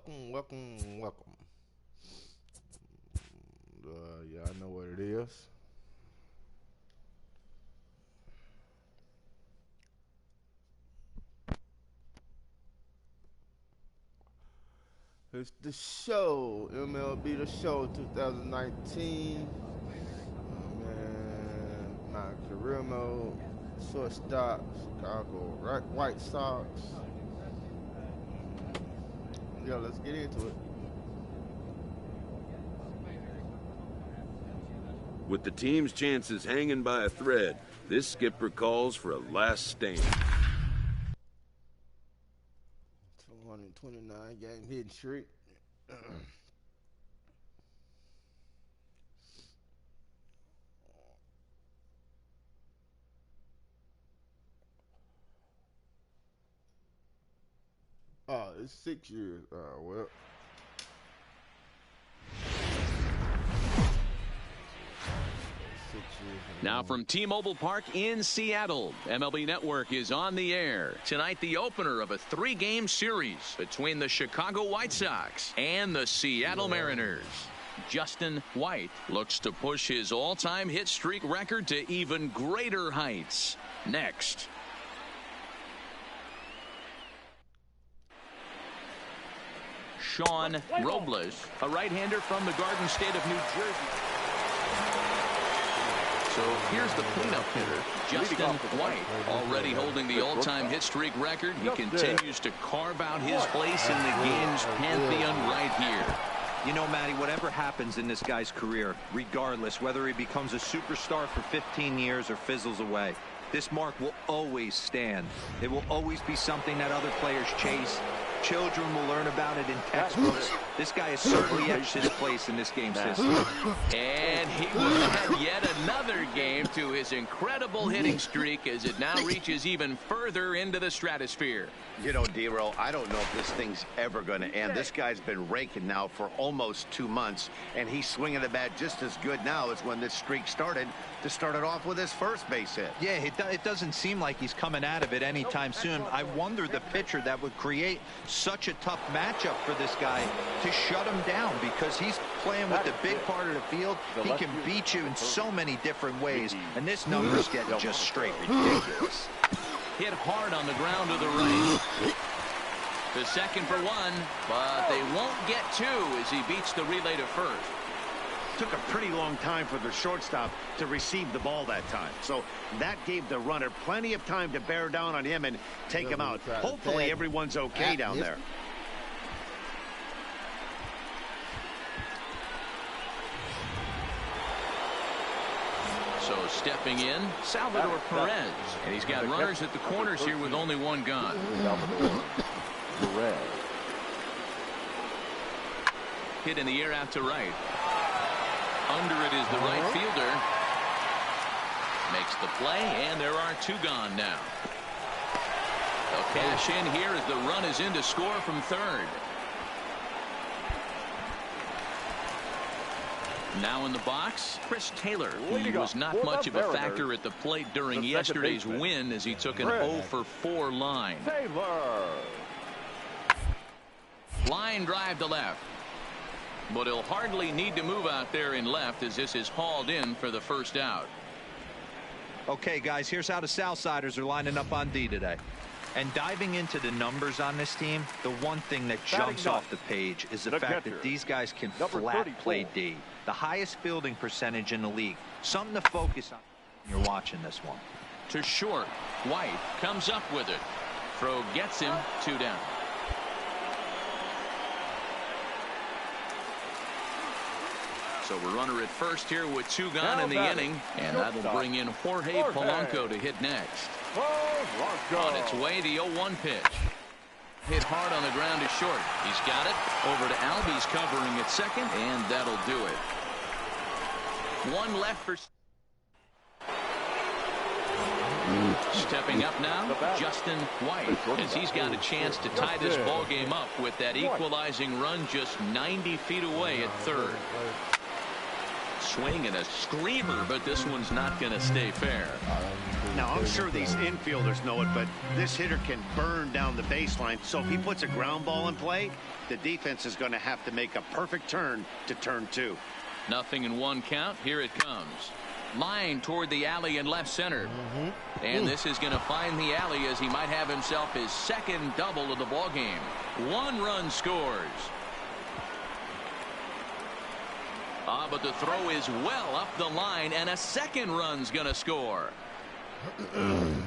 welcome. Yeah, I know what it is. It's the show, MLB The Show 2019. Man, my career mode, shortstop, Chicago White Sox. Yeah, let's get into it. With the team's chances hanging by a thread, this skipper calls for a last stand. 229 game hitting streak. Oh, it's 6 years. Well. Now from T-Mobile Park in Seattle, MLB Network is on the air. Tonight, the opener of a 3-game series between the Chicago White Sox and the Seattle Mariners. Justin White looks to push his all-time hit streak record to even greater heights. Next. Sean Robles, a right-hander from the Garden State of New Jersey. So here's the cleanup hitter, Justin White, already holding the all-time hit streak record. He continues to carve out his place in the game's pantheon right here. You know, Matty, whatever happens in this guy's career, regardless whether he becomes a superstar for 15 years or fizzles away, this mark will always stand. It will always be something that other players chase. Children will learn about it in textbooks. This guy has certainly etched his place in this game system. And he will add yet another game to his incredible hitting streak as it now reaches even further into the stratosphere. You know, D-Roll, I don't know if this thing's ever going to end. This guy's been raking now for almost 2 months, and he's swinging the bat just as good now as when this streak started, to start it off with his first base hit. Yeah, it doesn't seem like he's coming out of it anytime soon. I wonder the pitcher that would create such a tough matchup for this guy to shut him down, because he's playing with the big part of the field. He can beat you in so many different ways, and this number's getting just straight ridiculous. Hit hard on the ground to the right. The second for one, but they won't get two as he beats the relay to first. Took a pretty long time for the shortstop to receive the ball that time. So that gave the runner plenty of time to bear down on him and take him out. Hopefully everyone's okay down there. So stepping in, Salvador Perez. And he's got runners at the corners here with only one gone. Hit in the air out to right. Under it is the right fielder. Makes the play, and there are two gone now. They'll cash in here as the run is in to score from third. Now in the box, Chris Taylor. He was not much of a factor at the plate during yesterday's win as he took an 0-for-4 line. Line drive to left. But he'll hardly need to move out there in left as this is hauled in for the first out. Okay, guys, here's how the Southsiders are lining up on D today. And diving into the numbers on this team, the one thing that jumps off the page is the fact that these guys can flat play D. The highest fielding percentage in the league. Something to focus on when you're watching this one. To short. White comes up with it. Throw gets him, 2 down. So we're runner at first here with 2 gone in the inning. And that'll bring in Jorge Polanco to hit next. On its way, the 0-1 pitch. Hit hard on the ground to short. He's got it. Over to Albies covering at second, and that'll do it. One left for... Stepping up now, Justin White, as he's got a chance to tie this ball game up with that equalizing run just 90 feet away at third. Swing and a screamer, but this one's not going to stay fair. Now, I'm sure these infielders know it, but this hitter can burn down the baseline. So if he puts a ground ball in play, the defense is going to have to make a perfect turn to turn 2. Nothing in 1 count. Here it comes. Line toward the alley in left center. And this is going to find the alley as he might have himself his 2nd double of the ball game. 1 run scores. But the throw is well up the line, and a 2nd run's going to score.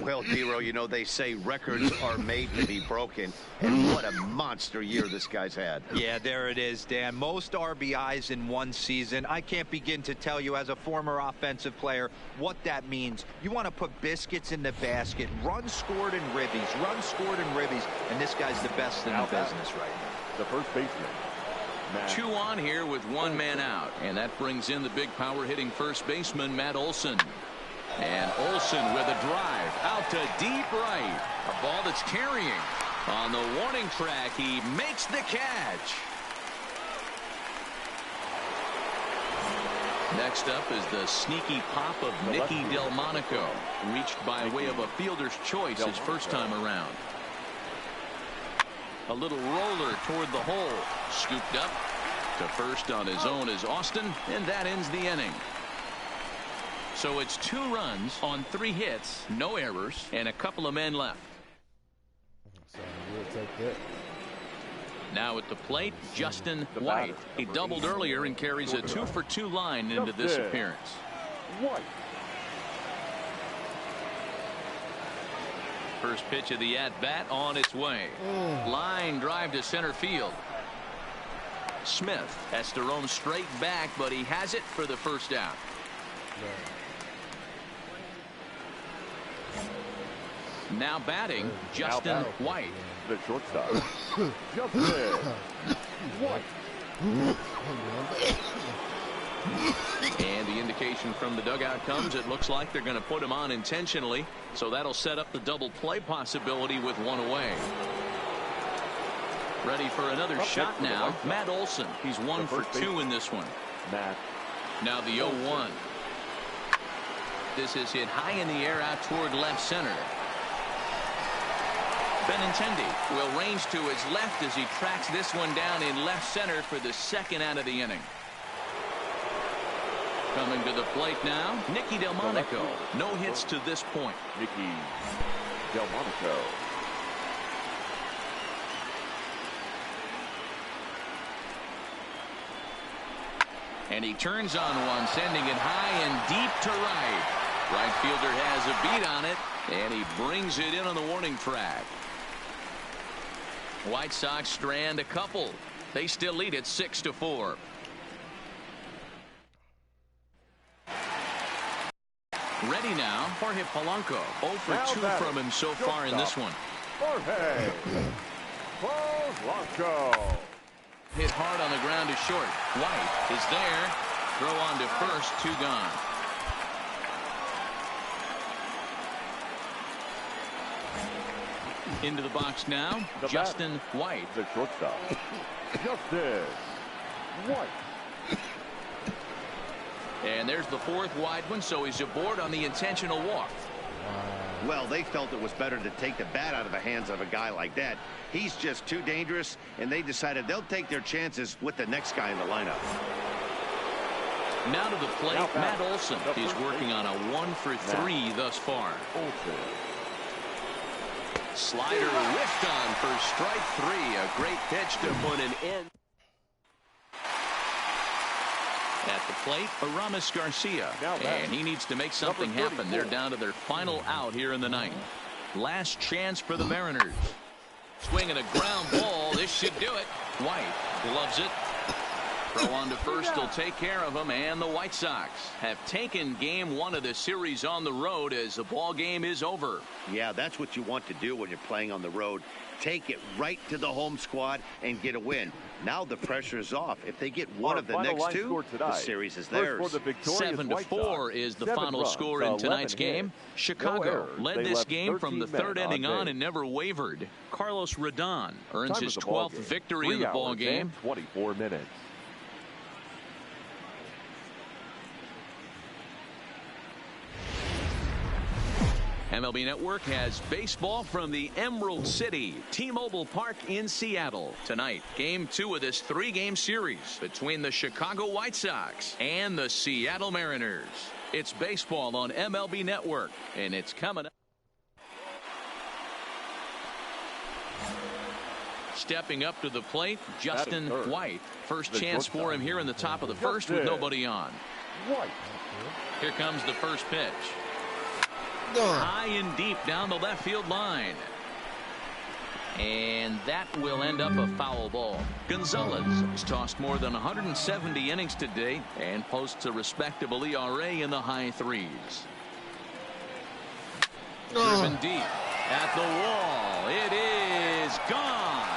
Well, Dero, you know, they say records are made to be broken, and what a monster year this guy's had. Yeah, there it is, Dan. Most RBIs in 1 season. I can't begin to tell you as a former offensive player what that means. You want to put biscuits in the basket, runs scored in ribbies, runs scored in ribbies, and this guy's the best in the business right now. The first baseman. 2 on here with 1 man out, and that brings in the big power hitting first baseman Matt Olson. And Olson with a drive out to deep right. A ball that's carrying. On the warning track, he makes the catch. Next up is the sneaky pop of Nicky Delmonico, reached by way of a fielder's choice his first time around. A little roller toward the hole. Scooped up to first on his own is Austin, and that ends the inning. So it's 2 runs on 3 hits, no errors, and a couple of men left. So we'll take that. Now at the plate, Justin White. He doubled earlier and carries a 2-for-2 line into this appearance. White. First pitch of the at-bat on its way. Line drive to center field. Smith has to roam straight back, but he has it for the first out. Now batting, Justin White. The shortstop. Justin White. And the indication from the dugout comes, it looks like they're going to put him on intentionally, so that'll set up the double play possibility with 1 away. Ready for another shot now, Matt Olson. He's 1 for 2 in this one. Matt. Now the 0-1. This is hit high in the air out toward left center. Benintendi will range to his left as he tracks this one down in left center for the 2nd out of the inning. Coming to the plate now, Nicky Delmonico. No hits to this point. Nicky Delmonico. And he turns on one, sending it high and deep to right. Right fielder has a beat on it, and he brings it in on the warning track. White Sox strand a couple. They still lead it 6-4. Ready now, Jorge Polanco. 0 for 2 from him so far in this one. Jorge Polanco. Hit hard on the ground to short. White is there. Throw on to first, 2 gone. Into the box now, Justin White. The shortstop. Justin White. And there's the 4th wide one, so he's aboard on the intentional walk. Well, they felt it was better to take the bat out of the hands of a guy like that. He's just too dangerous, and they decided they'll take their chances with the next guy in the lineup. Now to the plate, Matt Olson. He's working on a 1 for 3 thus far. Slider whiffed on for strike 3. A great pitch to put an end. At the plate, Aramis Garcia, and he needs to make something happen. They're down to their final out here in the 9th. Last chance for the Mariners. Swinging a ground ball. This should do it. White gloves it. Throw on to first will take care of him, and the White Sox have taken game 1 of the series on the road as the ball game is over. Yeah, that's what you want to do when you're playing on the road. Take it right to the home squad and get a win. Now the pressure is off. If they get one of the next 2, the series is theirs. 7-4 is the final score in tonight's game. Chicago led this game from the 3rd inning on and never wavered. Carlos Rodon earns his 12th victory in the ball game. 24 minutes. MLB Network has baseball from the Emerald City, T-Mobile Park in Seattle. Tonight, Game 2 of this 3-game series between the Chicago White Sox and the Seattle Mariners. It's baseball on MLB Network, and it's coming up. Stepping up to the plate, Justin White. First chance for him here in the top of the first with nobody on. White. Here comes the first pitch. High and deep down the left field line. And that will end up a foul ball. Gonzalez has tossed more than 170 innings today and posts a respectable ERA in the high 3s. Driven deep at the wall. It is gone.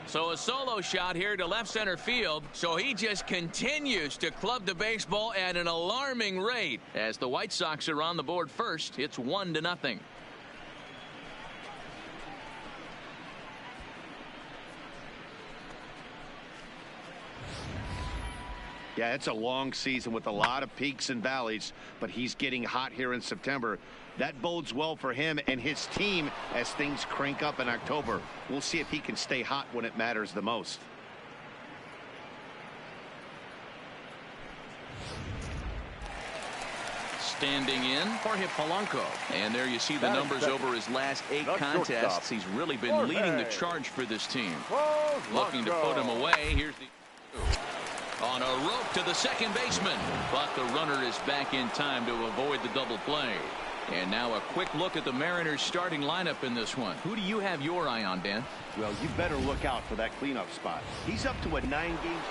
So a solo shot here to left center field. So he just continues to club the baseball at an alarming rate. As the White Sox are on the board first, it's 1-0. Yeah, it's a long season with a lot of peaks and valleys, but he's getting hot here in September. That bodes well for him and his team as things crank up in October. We'll see if he can stay hot when it matters the most. Standing in, Jorge Polanco. And there you see the numbers over his last 8 contests. He's really been leading the charge for this team. Looking to put him away. Here's the... on a rope to the second baseman. But the runner is back in time to avoid the double play. And now a quick look at the Mariners starting lineup in this one. Who do you have your eye on, Dan? Well, you better look out for that cleanup spot. He's up to a 9-game.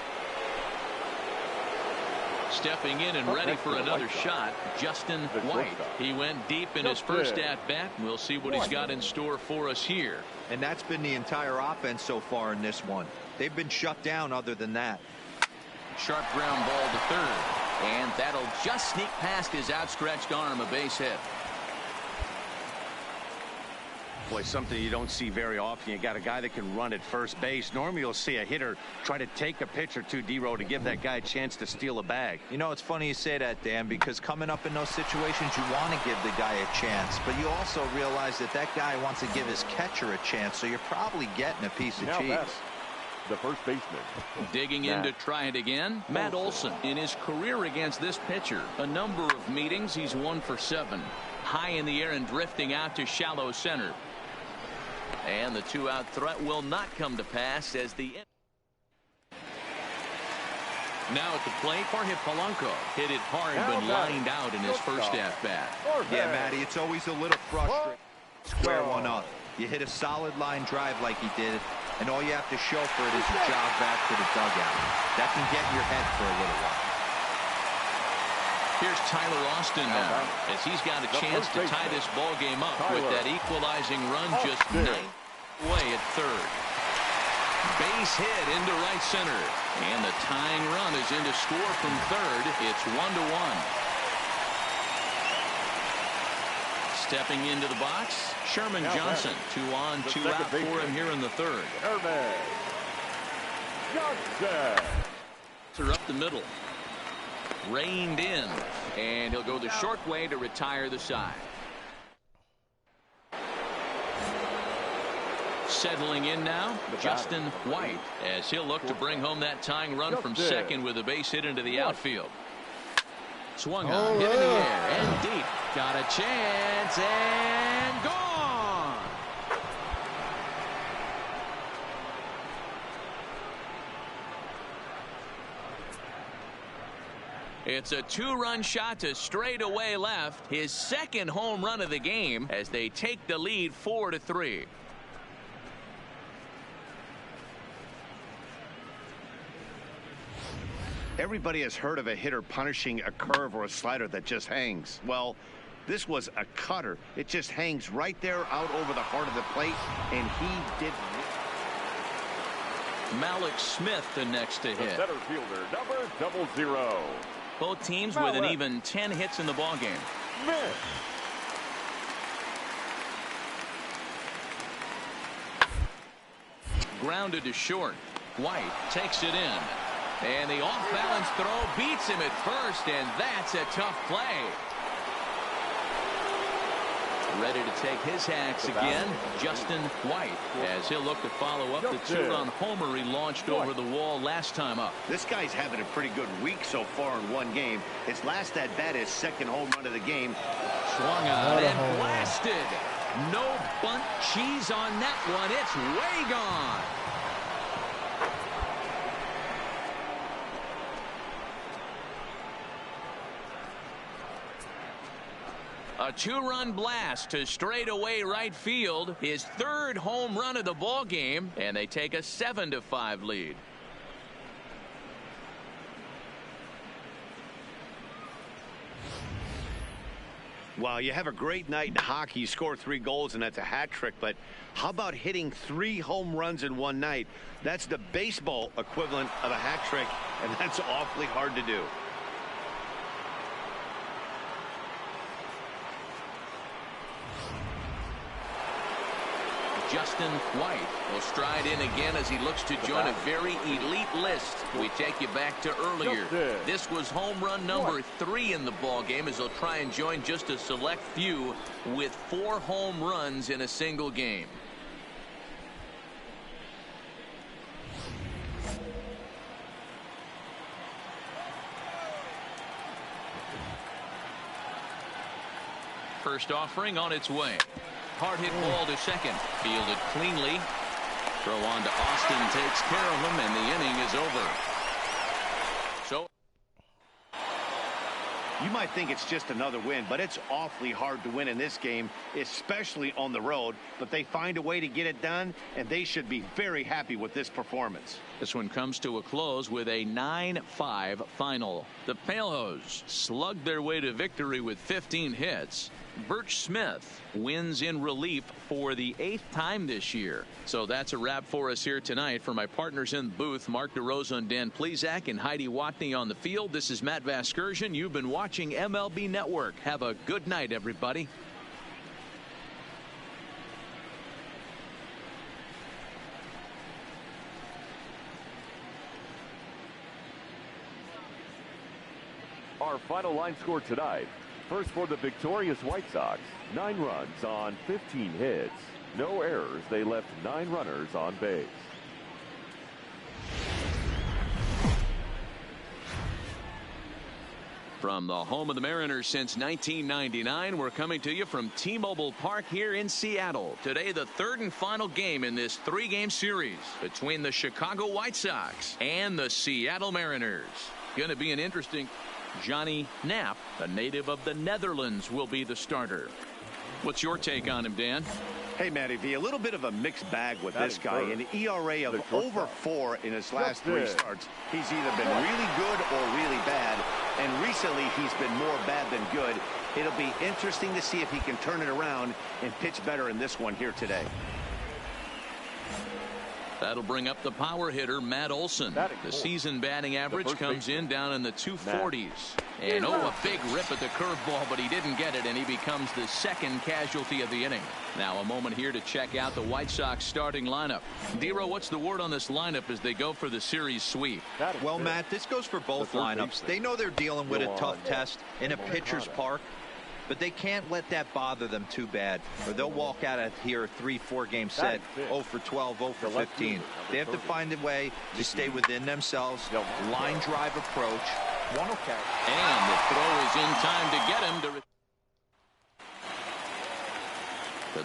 Stepping in and ready for another shot, Justin White. He went deep in his first at-bat. We'll see what he's got in store for us here. And that's been the entire offense so far in this one. They've been shut down other than that. Sharp ground ball to third. And that'll just sneak past his outstretched arm, a base hit. Boy, something you don't see very often. You got a guy that can run at first base. Normally you'll see a hitter try to take a pitch or two, D-Row, to give that guy a chance to steal a bag. You know, it's funny you say that, Dan, because coming up in those situations, you want to give the guy a chance, but you also realize that that guy wants to give his catcher a chance, so you're probably getting a piece of cheese. The first baseman. Digging in to try it again, Matt Olson. In his career against this pitcher, a number of meetings, he's 1 for 7. High in the air and drifting out to shallow center. And the 2-out threat will not come to pass as the... Now at the plate, Jorge Polanco hit it hard but lined out in his first at-bat. Yeah, Matty, it's always a little frustrating. Square one up. You hit a solid line drive like he did, and all you have to show for it is a jog back to the dugout. That can get in your head for a little while. Here's Tyler Austin now, as he's got a chance to tie this ball game up with that equalizing run just 9 away at third. Base hit into right center, and the tying run is in to score from third. It's 1-1. Stepping into the box, Sherman Johnson. 2 on, 2 out for him here in the third. Johnson. Up the middle. Reined in, and he'll go the short way to retire the side. Settling in now, Justin White, as he'll look to bring home that tying run from second with a base hit into the outfield. Swung on, hit in the air, and deep. Got a chance, and gone! It's a 2-run shot to straightaway left. His second home run of the game as they take the lead 4-3. Everybody has heard of a hitter punishing a curve or a slider that just hangs. Well, this was a cutter. It just hangs right there out over the heart of the plate, and he did. Malik Smith the next to hit. Center fielder, number 00. Both teams with an even 10 hits in the ballgame. Smith. grounded to short. White takes it in. And the off-balance throw beats him at first, and that's a tough play. Ready to take his hacks again, Justin White, as he'll look to follow up the two-run homer he launched over the wall last time up. This guy's having a pretty good week so far in one game. His last at-bat is second home run of the game. Swung on and blasted. No bunt cheese on that one. It's way gone. A two-run blast to straightaway right field, his third home run of the ball game, and they take a 7-5 lead. Well, you have a great night in hockey. You score 3 goals, and that's a hat trick. But how about hitting 3 home runs in one night? That's the baseball equivalent of a hat trick, and that's awfully hard to do. Justin White will stride in again as he looks to join a very elite list. We take you back to earlier. This was home run number 3 in the ball game, as he'll try and join just a select few with 4 home runs in a single game. First offering on its way. Hard hit ball to second. Fielded cleanly. Throw on to Austin takes care of him, and the inning is over. So you might think it's just another win, but it's awfully hard to win in this game, especially on the road. But they find a way to get it done, and they should be very happy with this performance. This one comes to a close with a 9-5 final. The Palehose slugged their way to victory with 15 hits. Birch Smith wins in relief for the 8th time this year. So that's a wrap for us here tonight. For my partners in the booth, Mark DeRosa and Dan Plesac, and Heidi Watney on the field, this is Matt Vasgersian. You've been watching MLB Network. Have a good night, everybody. Our final line score tonight. First for the victorious White Sox, 9 runs on 15 hits. No errors. They left 9 runners on base. From the home of the Mariners since 1999, we're coming to you from T-Mobile Park here in Seattle. Today, the 3rd and final game in this 3-game series between the Chicago White Sox and the Seattle Mariners. Going to be an interesting. Johnny Knapp, a native of the Netherlands, will be the starter. What's your take on him, Dan? Hey, Matty V, a little bit of a mixed bag with this guy. An ERA of over 4 in his last 3 starts. He's either been really good or really bad, and recently he's been more bad than good. It'll be interesting to see if he can turn it around and pitch better in this one here today. That'll bring up the power hitter, Matt Olson. The season batting average comes in down in the 240s. And a big rip at the curveball, but he didn't get it, and he becomes the 2nd casualty of the inning. Now a moment here to check out the White Sox starting lineup. Dero, what's the word on this lineup as they go for the series sweep? Well, Matt, this goes for both lineups. They know they're dealing with a tough test in a pitcher's park, but they can't let that bother them too bad, or they'll walk out of here a 3-4 game set 0 for 12, 0 for 15. They have to find a way to stay within themselves. Line drive approach. One will catch. And the throw is in time to get him to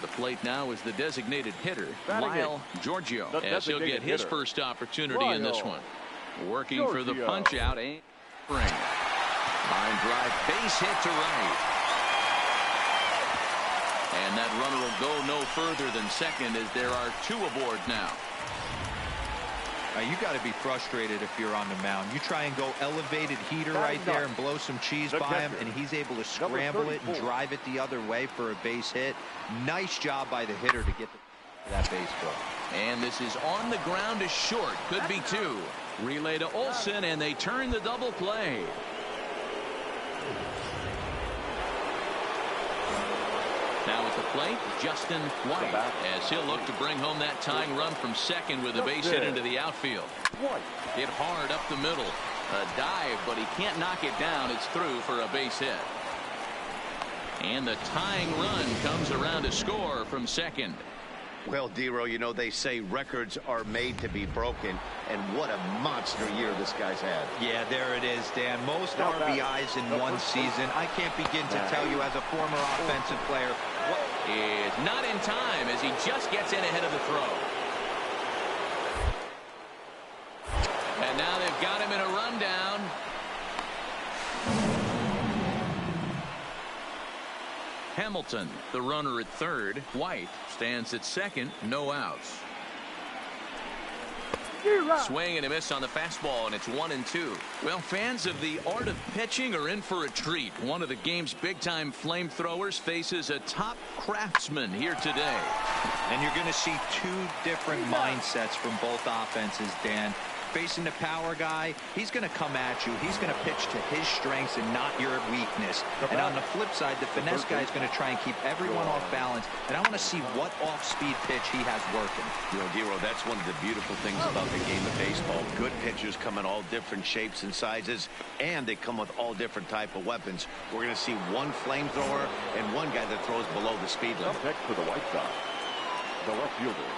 the plate now is the designated hitter, Lyle Giorgio, as he'll get his first opportunity in this one. Working for the punch out and ring. Line drive, base hit to right. And that runner will go no further than second as there are 2 aboard now. You got to be frustrated if you're on the mound. You try and go elevated heater right there and blow some cheese by him, and he's able to scramble it and drive it the other way for a base hit. Nice job by the hitter to get that baseball. And this is on the ground to short. Could be 2. Relay to Olson, and they turn the double play. Now at the plate, Justin White, as he'll look to bring home that tying run from second with a base hit into the outfield. Hit hard up the middle. A dive, but he can't knock it down. It's through for a base hit. And the tying run comes around to score from second. Well, Dero, you know, they say records are made to be broken, and what a monster year this guy's had. Yeah, there it is, Dan. Most RBIs in one season. I can't begin to tell you as a former offensive player. What is not in time as he just gets in ahead of the throw. And now they've got him in a rundown. Hamilton, the runner at third. White stands at second. No outs. Swing and a miss on the fastball, and it's 1-2. Well, fans of the art of pitching are in for a treat. One of the game's big-time flamethrowers faces a top craftsman here today. And you're going to see two different mindsets from both offenses, Dan. Facing the power guy, he's going to come at you. He's going to pitch to his strengths and not your weakness. And on the flip side, the finesse guy is going to try and keep everyone off balance. And I want to see what off-speed pitch he has working. You know, Dero, that's one of the beautiful things about the game of baseball. Good pitchers come in all different shapes and sizes, and they come with all different type of weapons. We're going to see one flamethrower and one guy that throws below the speed limit. Next for the White Sox, the left fielder,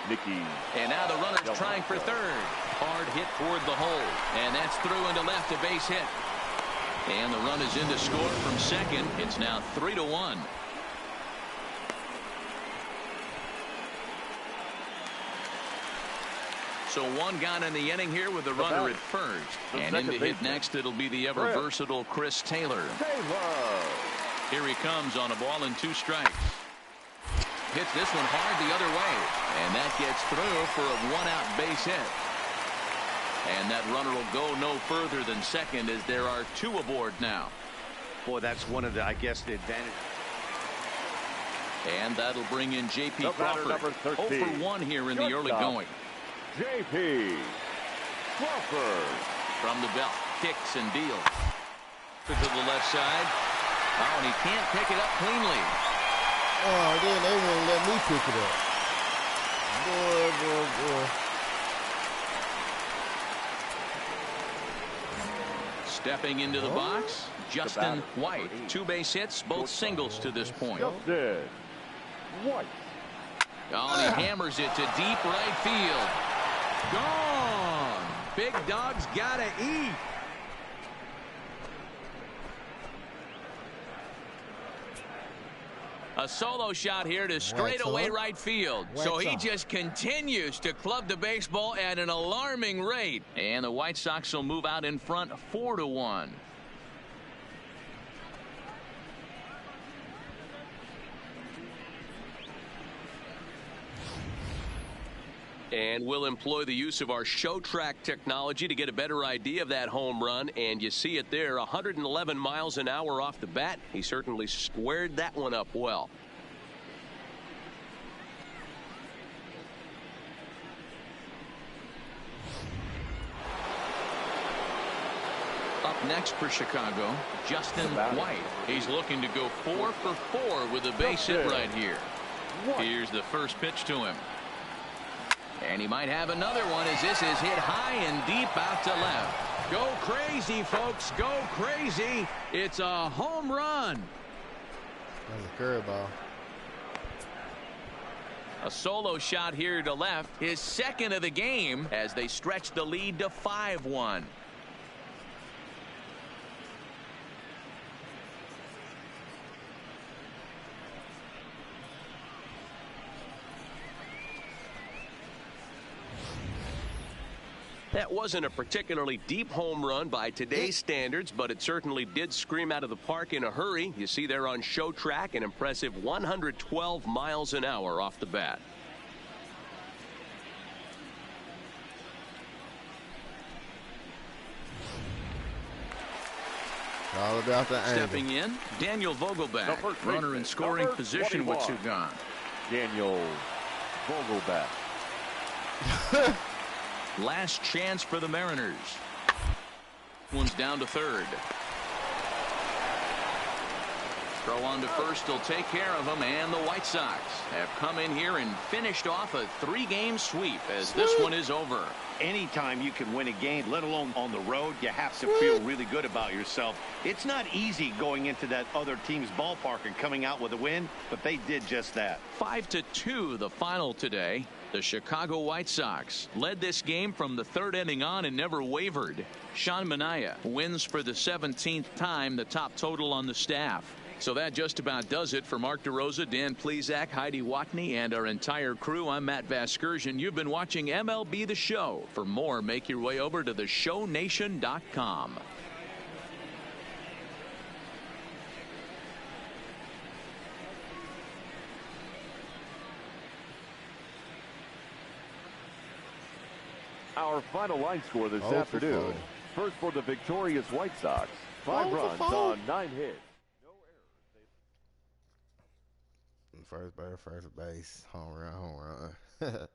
Nicky. And now the runner's trying for third. Hard hit toward the hole. And that's through into left, a base hit. And the run is in to score from second. It's now 3-1. So one gone in the inning here with the runner at first. And in to hit next, it'll be the ever-versatile Chris Taylor. Here he comes on a ball and 2 strikes. Hits this one hard the other way. And that gets through for a 1-out base hit. And that runner will go no further than second as there are 2 aboard now. Boy, that's one of the, I guess, the advantage. And that'll bring in J.P. Crawford. 0 for 1 here in the early going. J.P. Crawford. From the belt, kicks and deals. To the left side. Oh, and he can't pick it up cleanly. Oh, then they won't let me pick it up. Boy. Stepping into the box, Justin White. 2 base hits, both singles to this point. Justin White. Oh, and he hammers it to deep right field. Gone. Big dog's gotta eat. A solo shot here to straightaway right field. So he just continues to club the baseball at an alarming rate. And the White Sox will move out in front 4-1. And we'll employ the use of our show track technology to get a better idea of that home run. And you see it there, 111 miles an hour off the bat. He certainly squared that one up well. Up next for Chicago, Justin White. He's looking to go 4 for 4 with a base hit right here. Here's the first pitch to him. And he might have another one as this is hit high and deep out to left. Go crazy, folks. Go crazy. It's a home run. That's a curveball. A solo shot here to left. His second of the game as they stretch the lead to 5-1. That wasn't a particularly deep home run by today's standards, but it certainly did scream out of the park in a hurry. You see there on show track an impressive 112 miles an hour off the bat. All about the angle. Stepping in, Daniel Vogelback, runner in scoring position with 2 gone. Daniel Vogelback. Last chance for the Mariners. One's down to third. Throw on to first will take care of him, and the White Sox have come in here and finished off a 3-game sweep as this one is over. Anytime you can win a game, let alone on the road, you have to feel really good about yourself. It's not easy going into that other team's ballpark and coming out with a win, but they did just that. 5-2 the final today. The Chicago White Sox led this game from the 3rd inning on and never wavered. Sean Manaea wins for the 17th time, the top total on the staff. So that just about does it for Mark DeRosa, Dan Plesac, Heidi Watney, and our entire crew. I'm Matt Vasgersian. You've been watching MLB The Show. For more, make your way over to theshownation.com. Our final line score this afternoon. First for the victorious White Sox. 5 runs on 9 hits. No errors. First batter, first base, home run, home run.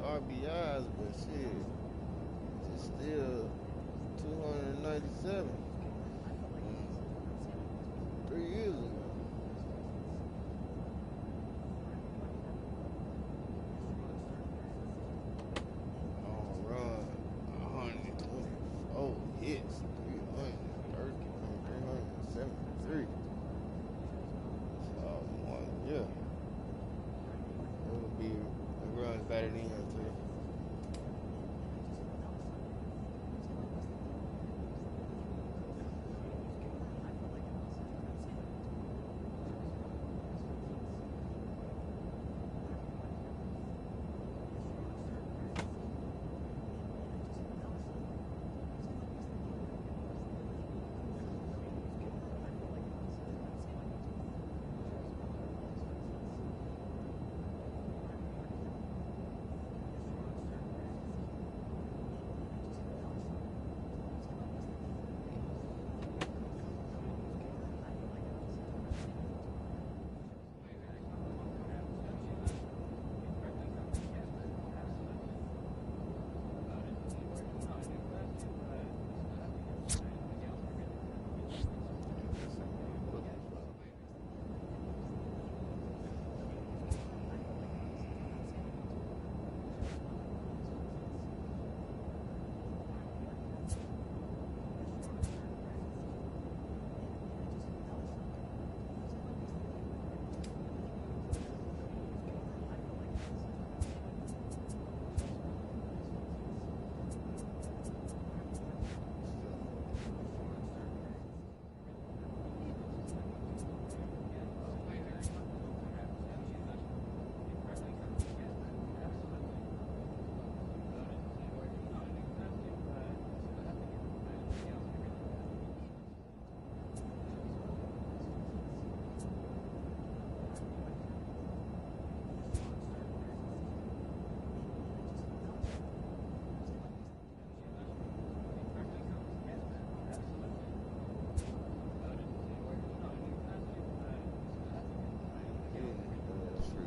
RBIs, but shit, it's still 297. 3 years ago. Home run, 124 hits, 373. So, yeah. It would be the runs batted in too.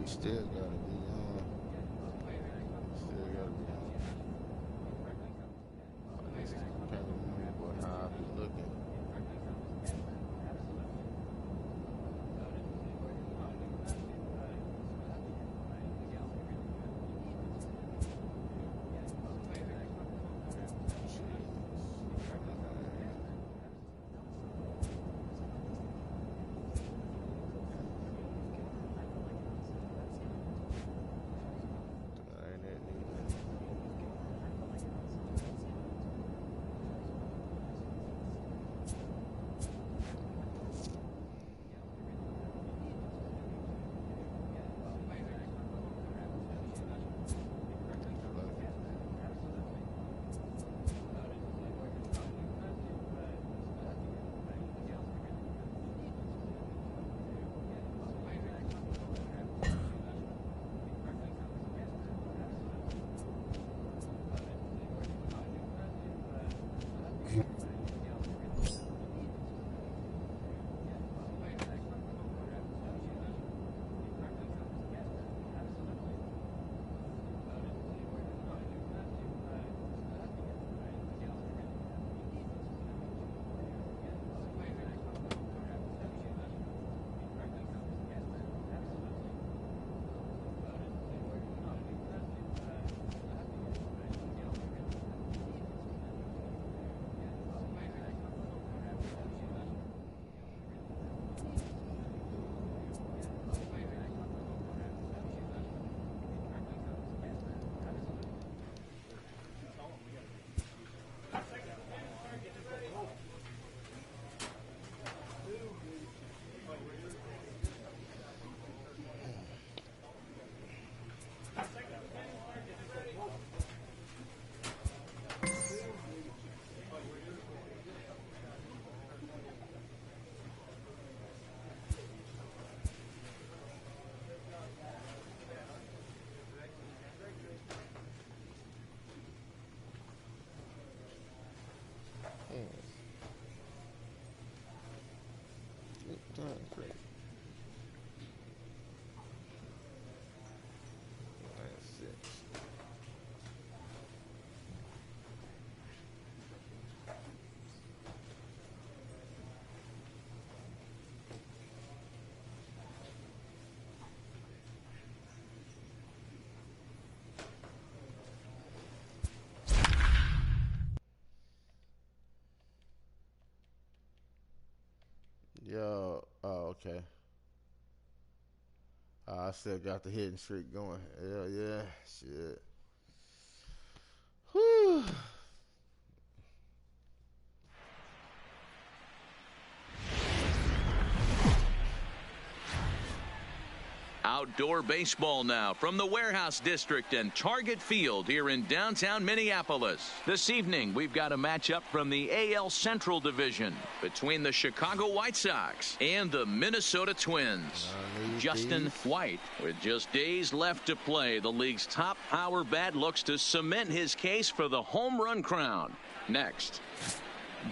Still gotta be on. Still gotta be on. I just can't remember how I be looking. Great. That's it. Yo, oh, okay. I still got the hidden streak going. Hell yeah, shit. Whew. Outdoor baseball now from the Warehouse District and Target Field here in downtown Minneapolis. This evening, we've got a matchup from the AL Central Division between the Chicago White Sox and the Minnesota Twins. Justin White, with just days left to play, the league's top power bat looks to cement his case for the home run crown. Next,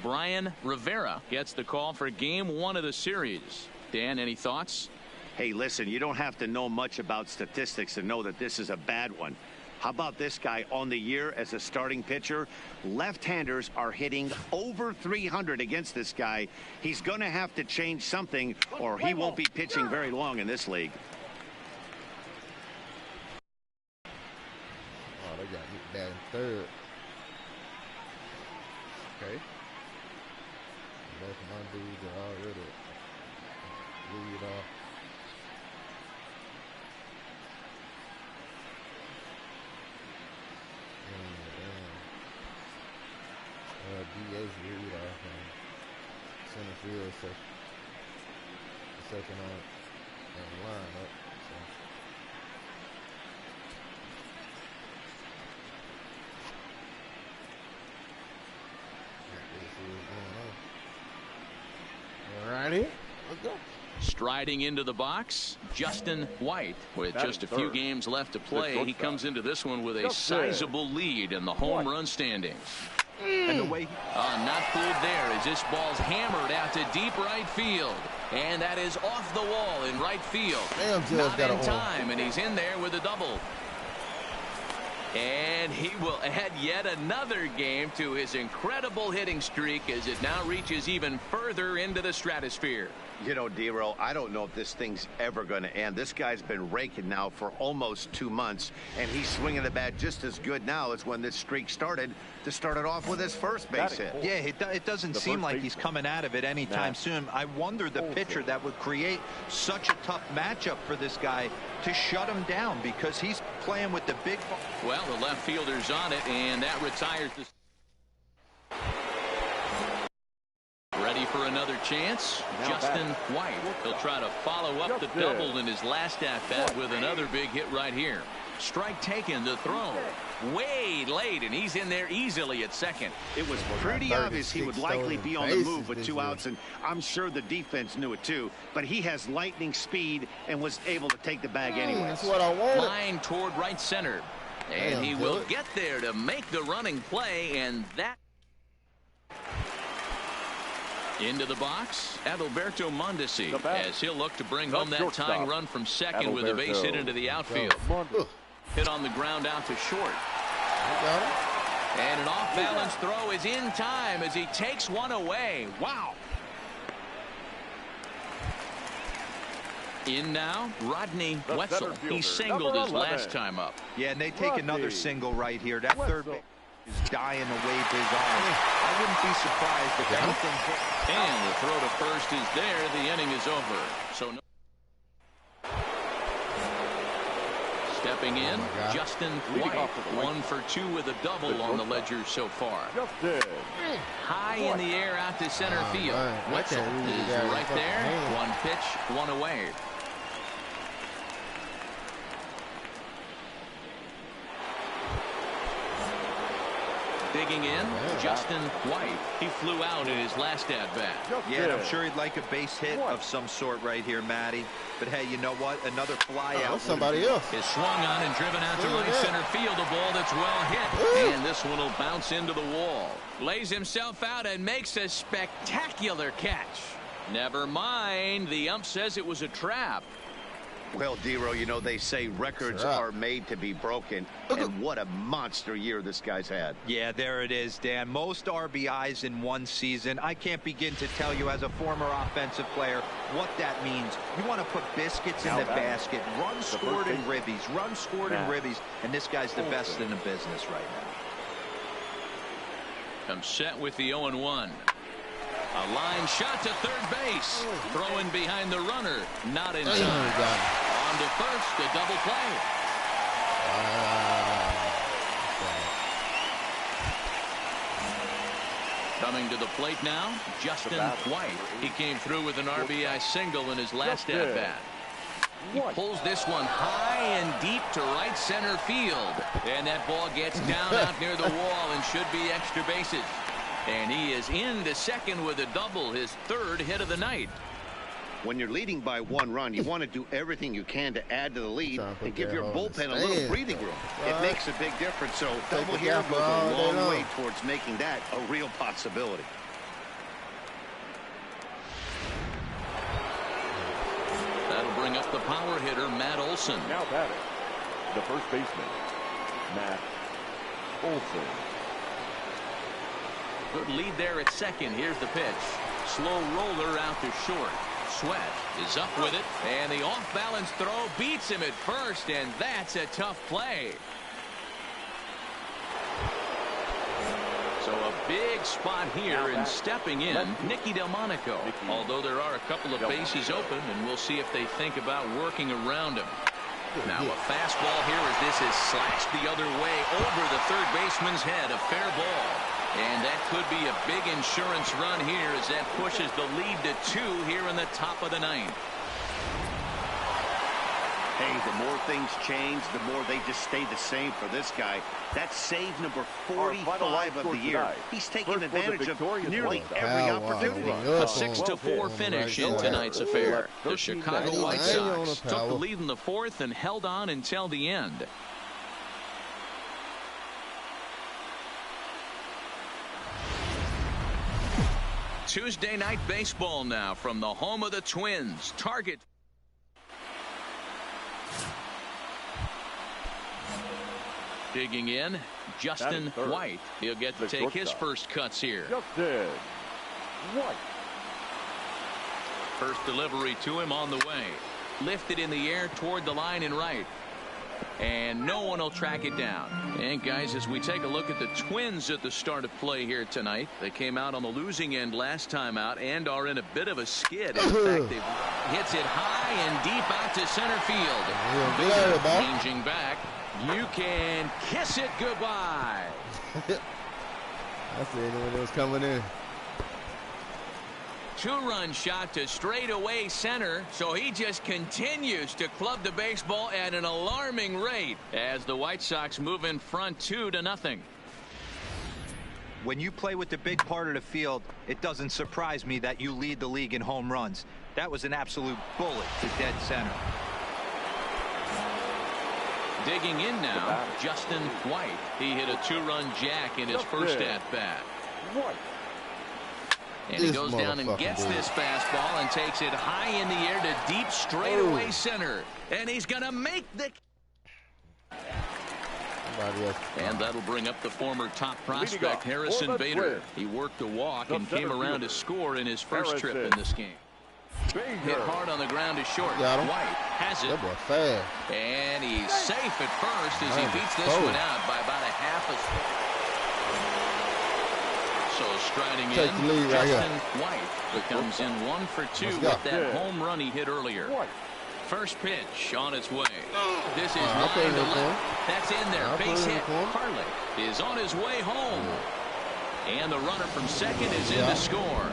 Brian Rivera gets the call for Game 1 of the series. Dan, any thoughts? Hey, listen, you don't have to know much about statistics to know that this is a bad one. How about this guy on the year as a starting pitcher? Left-handers are hitting over 300 against this guy. He's going to have to change something or he won't be pitching very long in this league. Oh, they got hit bad in third. Okay. Both of my dudes are already lead off. DH lead off and center field second on the lineup. So. Let's see what's going on. All righty, let's go. Striding into the box, Justin White. With just a few games left to play, he comes into this one with a sizable lead in the home run standings. And the way not fooled there as this ball's hammered out to deep right field. And that is off the wall in right field. Not in time, and he's in there with a double. And he will add yet another game to his incredible hitting streak as it now reaches even further into the stratosphere. You know, D-Roll, I don't know if this thing's ever going to end. This guy's been raking now for almost 2 months, and he's swinging the bat just as good now as when this streak started to start it off with his first base hit. Yeah, it doesn't seem like he's coming out of it anytime soon. I wonder the pitcher that would create such a tough matchup for this guy to shut him down, because he's playing with the big ball. Well, the left fielder's on it, and that retires the... Ready for another chance? Justin White. He'll try to follow up the double in his last at-bat with another big hit right here. Strike taken, the throw. Way late, and he's in there easily at second. It was pretty obvious he would likely be on the move with 2 outs, and I'm sure the defense knew it too. But he has lightning speed and was able to take the bag anyway. That's what I wanted. Line toward right center. And he will get there to make the running play, and that... Into the box, Adalberto Mondesi, as he'll look to bring home that tying run from second with a base hit into the outfield. Hit on the ground out to short. And an off-balance throw is in time as he takes one away. Wow. In now, Rodney Wetzel. He singled his last time up. Yeah, and they take another single right here. That third base is dying to wave his arms. I wouldn't be surprised if anything hit. And the throw to first is there. The inning is over. So no. Stepping in, Justin White, 1 for 2 with a double on the ledger so far. High in the air out to center field. Wetzel is right there. 1 pitch, 1 away. Digging in, Justin White. He flew out in his last at-bat. Yeah, and I'm sure he'd like a base hit of some sort right here, Matty. But hey, you know what? Another fly out. Somebody else is swung on and driven out to right center field. A ball that's well hit. And this one will bounce into the wall. Lays himself out and makes a spectacular catch. Never mind. The ump says it was a trap. Well, D-Roll, you know, they say records are made to be broken, and what a monster year this guy's had. Yeah, there it is, Dan. Most RBIs in one season. I can't begin to tell you as a former offensive player what that means. You want to put biscuits in the basket. Runs scored in ribbies. Runs scored in ribbies. And this guy's the best in the business right now. I'm set with the 0-1. A line shot to third base. Throwing behind the runner. Not in time. On to first. A double play. Coming to the plate now, Justin White. He came through with an RBI single in his last at-bat. He pulls this one high and deep to right center field. And that ball gets down out near the wall and should be extra bases. And he is into second with a double, his third hit of the night. When you're leading by 1 run, you want to do everything you can to add to the lead and give your bullpen a little breathing room. It makes a big difference, so double here goes a long way towards making that a real possibility. That'll bring up the power hitter, Matt Olson. Now batting, the first baseman, Matt Olson. Good lead there at second. Here's the pitch. Slow roller out to short. Sweat is up with it, and the off-balance throw beats him at first, and that's a tough play. So a big spot here, and stepping in, Nicky Delmonico. Although there are a couple of bases open, and we'll see if they think about working around him. Now a fastball here as this is slashed the other way over the third baseman's head. A fair ball. And that could be a big insurance run here as that pushes the lead to 2 here in the top of the 9th. Hey, the more things change, the more they just stay the same for this guy. That's save number 45 of the year. He's taking advantage of nearly every opportunity. A 6-4 finish in tonight's affair. The Chicago White Sox took the lead in the 4th and held on until the end. Tuesday night baseball now from the home of the Twins. Target. Digging in, Justin White. He'll get to take his first cuts here. Justin White. First delivery to him on the way. Lifted in the air toward the line and right. And no one will track it down. And guys, as we take a look at the Twins at the start of play here tonight, they came out on the losing end last time out and are in a bit of a skid. In fact, they hits it high and deep out to center field. Changing back. You can kiss it goodbye. I see anyone else coming in. Two-run shot to straightaway center, so he just continues to club the baseball at an alarming rate as the White Sox move in front 2-0. When you play with the big part of the field, it doesn't surprise me that you lead the league in home runs. That was an absolute bullet to dead center. Digging in now, Justin White. He hit a two-run jack in his first at-bat. And he goes down and gets this fastball and takes it high in the air to deep straightaway center. And he's going to make the... And that'll bring up the former top prospect, Harrison Bader. He worked a walk and came around to score in his first trip in this game. Hit hard on the ground to short. White has it. And he's safe at first as he beats this one out by about a half a... So striding in, Justin White becomes in 1 for 2 with that home run he hit earlier. First pitch on its way. This is line to left. That's in there. Base hit. Harley is on his way home. And the runner from second is in to score.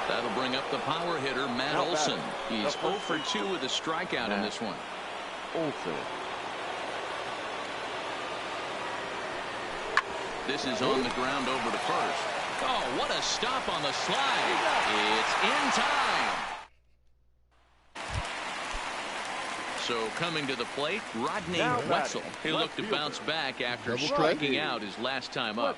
That'll bring up the power hitter, Matt Olson. He's 0 for 2 with a strikeout in this one. Olson. This is on the ground over to first. Oh, what a stop on the slide. It's in time. So coming to the plate, Rodney Wetzel. He looked to bounce back after striking out his last time up.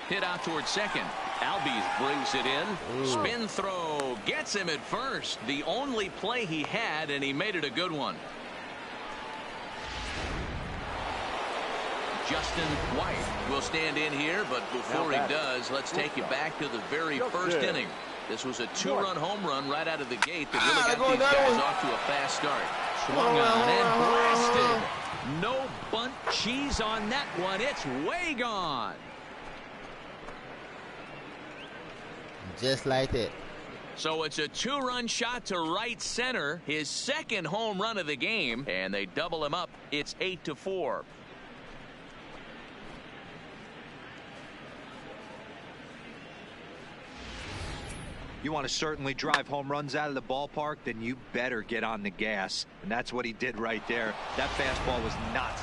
Hit out towards second. Albies brings it in. Spin throw. Gets him at first. The only play he had, and he made it a good one. Justin White will stand in here, but before he does, let's take you back to the very first inning. This was a two-run home run right out of the gate that really got these guys off to a fast start. Swung on and blasted. No bunt cheese on that one. It's way gone. Just like that. So it's a two-run shot to right center, his second home run of the game, and they double him up. It's 8-4. You want to certainly drive home runs out of the ballpark, then you better get on the gas. And that's what he did right there. That fastball was nuts.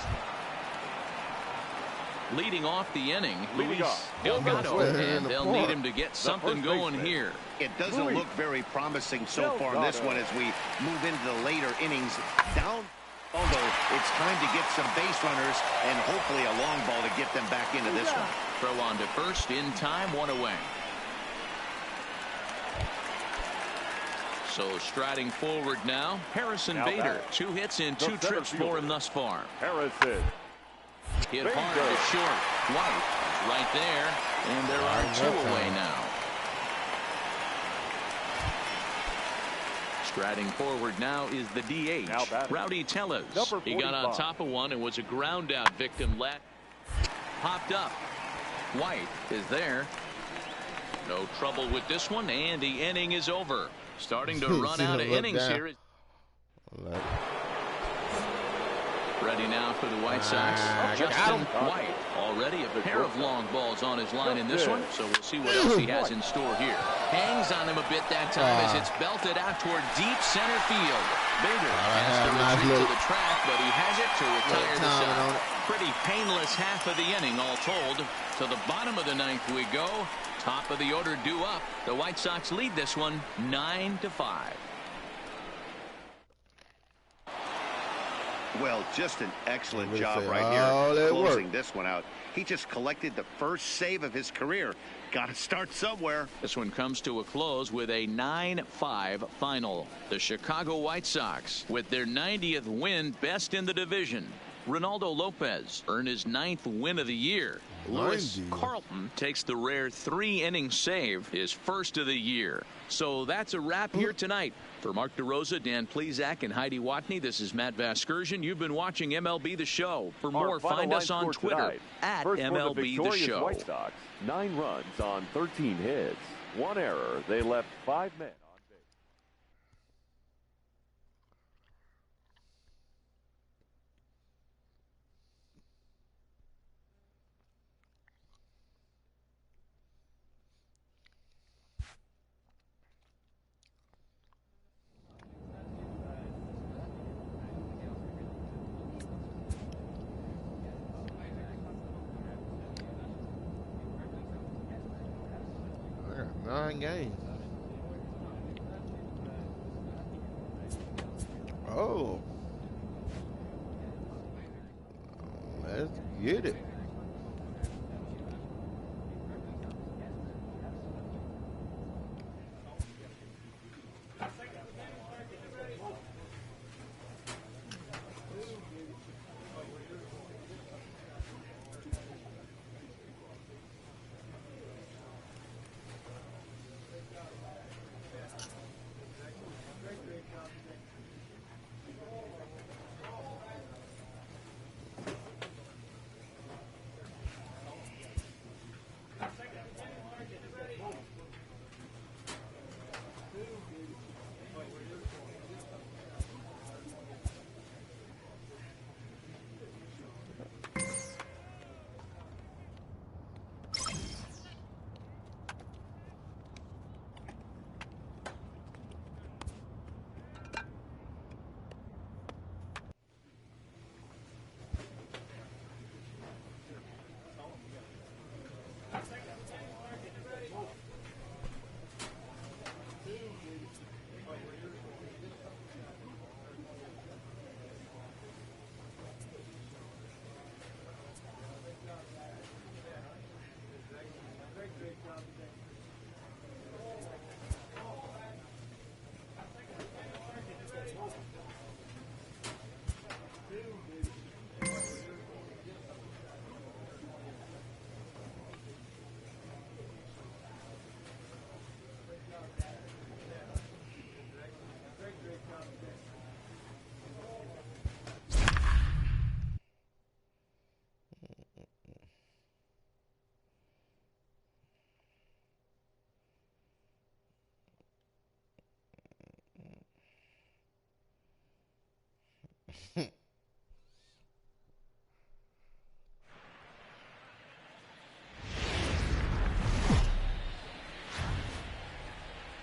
Leading off the inning, Luis Delgado, and they'll need him to get something going here. It doesn't look very promising so far in this one as we move into the later innings. Down, although it's time to get some base runners and hopefully a long ball to get them back into this one. Throw on to first in time, one away. So striding forward now, Harrison Bader. 2 hits in 2 trips for him thus far. Harrison. Hit hard to short. White right there, and there are 2 away now. Striding forward now is the DH, Rowdy Tellez. He got on top of one and was a ground out victim. Popped up. White is there. No trouble with this one, and the inning is over. Starting to run out of innings here. Ready now for the White Sox. Justin White already a pair of long balls on his line in this one, so we'll see what else he has in store here. Hangs on him a bit that time as it's belted out toward deep center field. Bader has to retreat to the track, but he has it to retire the shot. Pretty painless half of the inning all told. To the bottom of the 9th we go. Top of the order due up. The White Sox lead this one 9-5. Well, just an excellent Really job say, right "Oh, here that closing worked." this one out. He just collected the first save of his career. Got to start somewhere. This one comes to a close with a 9-5 final. The Chicago White Sox, with their 90th win, best in the division. Ronaldo Lopez earned his 9th win of the year. Lewis 90. Carlton takes the rare 3-inning save, his first of the year. So that's a wrap here tonight. For Mark DeRosa, Dan Plesac, and Heidi Watney, this is Matt Vasgersian. You've been watching MLB The Show. For more, find us on Twitter tonight. at First MLB for the The victorious Show. White Sox, 9 runs on 13 hits. 1 error. They left 5 men on base. I got 9 games. Oh. Let's get it.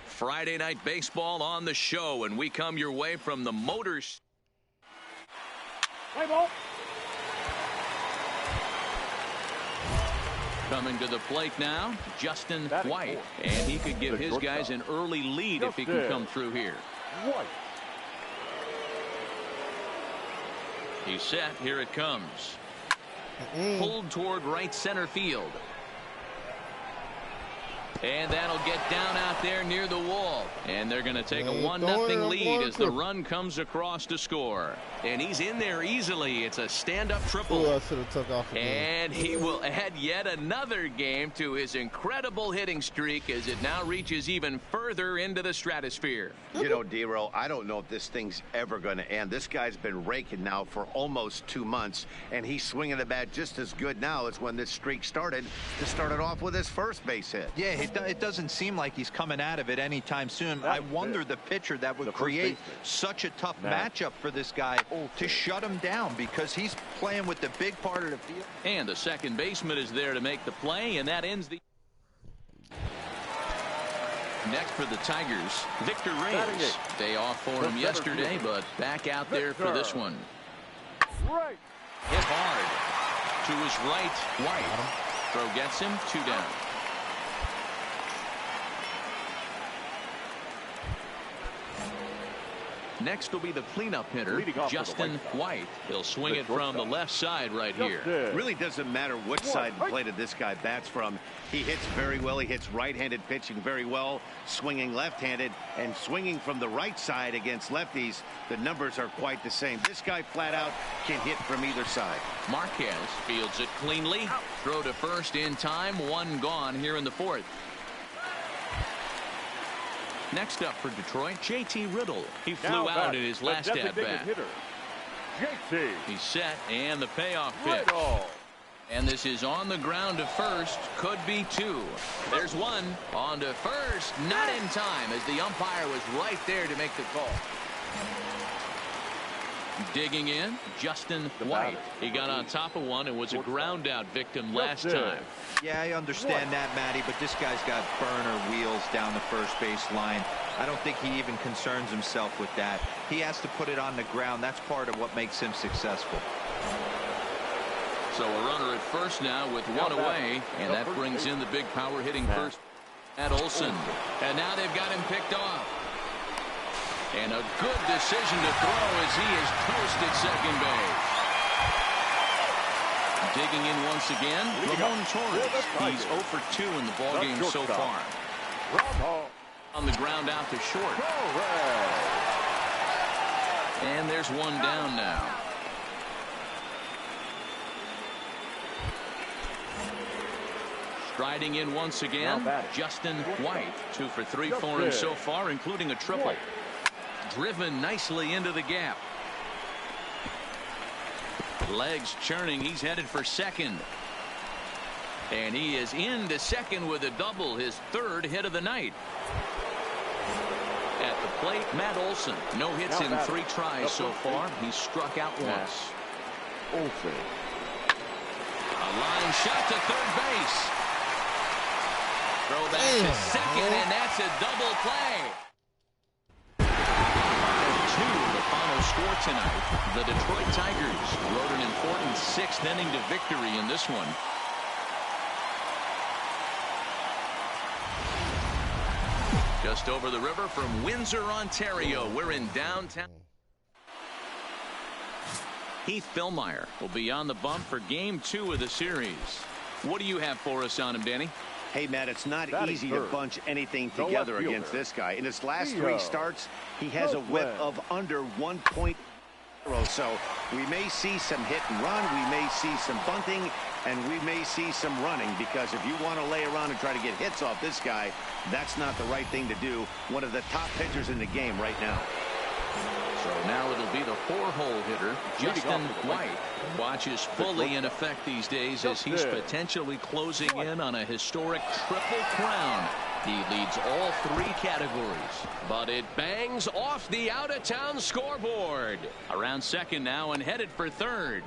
Friday Night Baseball on the show, and we come your way from the Motors. Play ball. Coming to the plate now, Justin Batting White, fourth. and he could give The his guys shortstop. an early lead if he can Justin come through here. White. He's set. Here it comes. Pulled toward right center field. And that'll get down out there near the wall. And they're going to take a 1-0 lead as the run comes across to score. And he's in there easily. It's a stand-up triple. Ooh, I should have took off again. And he will add yet another game to his incredible hitting streak as it now reaches even further into the stratosphere. You know, D-Row, I don't know if this thing's ever going to end. This guy's been raking now for almost 2 months, and he's swinging the bat just as good now as when this streak started. To start it off with his first base hit. Yeah, it doesn't seem like he's coming out of it anytime soon. I wonder the pitcher that would create such a tough matchup for this guy to shut him down, because he's playing with the big part of the field. And the second baseman is there to make the play, and that ends the... Next for the Tigers, Victor Reyes. Day off for him yesterday, but back out there for this one. Right. Hit hard to his right, White. Throw gets him, 2 down. Next will be the cleanup hitter, Justin White. He'll swing it from the left side right here. Really doesn't matter which side of the plate this guy bats from. He hits very well. He hits right-handed pitching very well, swinging left-handed, and swinging from the right side against lefties. The numbers are quite the same. This guy flat out can hit from either side. Marquez fields it cleanly. Throw to first in time. One gone here in the fourth. Next up for Detroit, J.T. Riddle. He flew out in his last at-bat. He's set, and the payoff pitch. And this is on the ground to first. Could be two. There's one. On to first. Not in time, as the umpire was right there to make the call. Digging in, Justin White. He got on top of one and was a ground out victim last time. Yeah, I understand that, Matty, but this guy's got burner wheels down the first base line. I don't think he even concerns himself with that. He has to put it on the ground. That's part of what makes him successful. So a runner at first now with one away, and that brings in the big power hitting first at Olsen. And now they've got him picked off. And a good decision to throw as he is toast at second base. Digging in once again, Ramon Torres. He's 0 for 2 in the ballgame so far. On the ground out to short. And there's one down now. Striding in once again, Justin White. 2 for 3 for him so far, including a triple. Driven nicely into the gap. Legs churning. He's headed for second. And he is into second with a double, his third hit of the night. At the plate, Matt Olsen. No hits in 3 tries so far. He's struck out once. Olsen. A line shot to third base. Throw back to second, and that's a double play. Final score tonight. The Detroit Tigers rode an important 6th inning to victory in this one. Just over the river from Windsor, Ontario. We're in downtown. Heath Fillmyer will be on the bump for game 2 of the series. What do you have for us on him, Danny? Hey, Matt, it's not easy to bunch anything together against this guy. In his last 3 starts, he has a whip of under 1.0. So we may see some hit and run. We may see some bunting, and we may see some running, because if you want to lay around and try to get hits off this guy, that's not the right thing to do. One of the top pitchers in the game right now. So now it'll be the 4-hole hitter, Justin White. Watch is fully in effect these days as he's potentially closing in on a historic triple crown. He leads all 3 categories. But it bangs off the out-of-town scoreboard. Around second now and headed for third.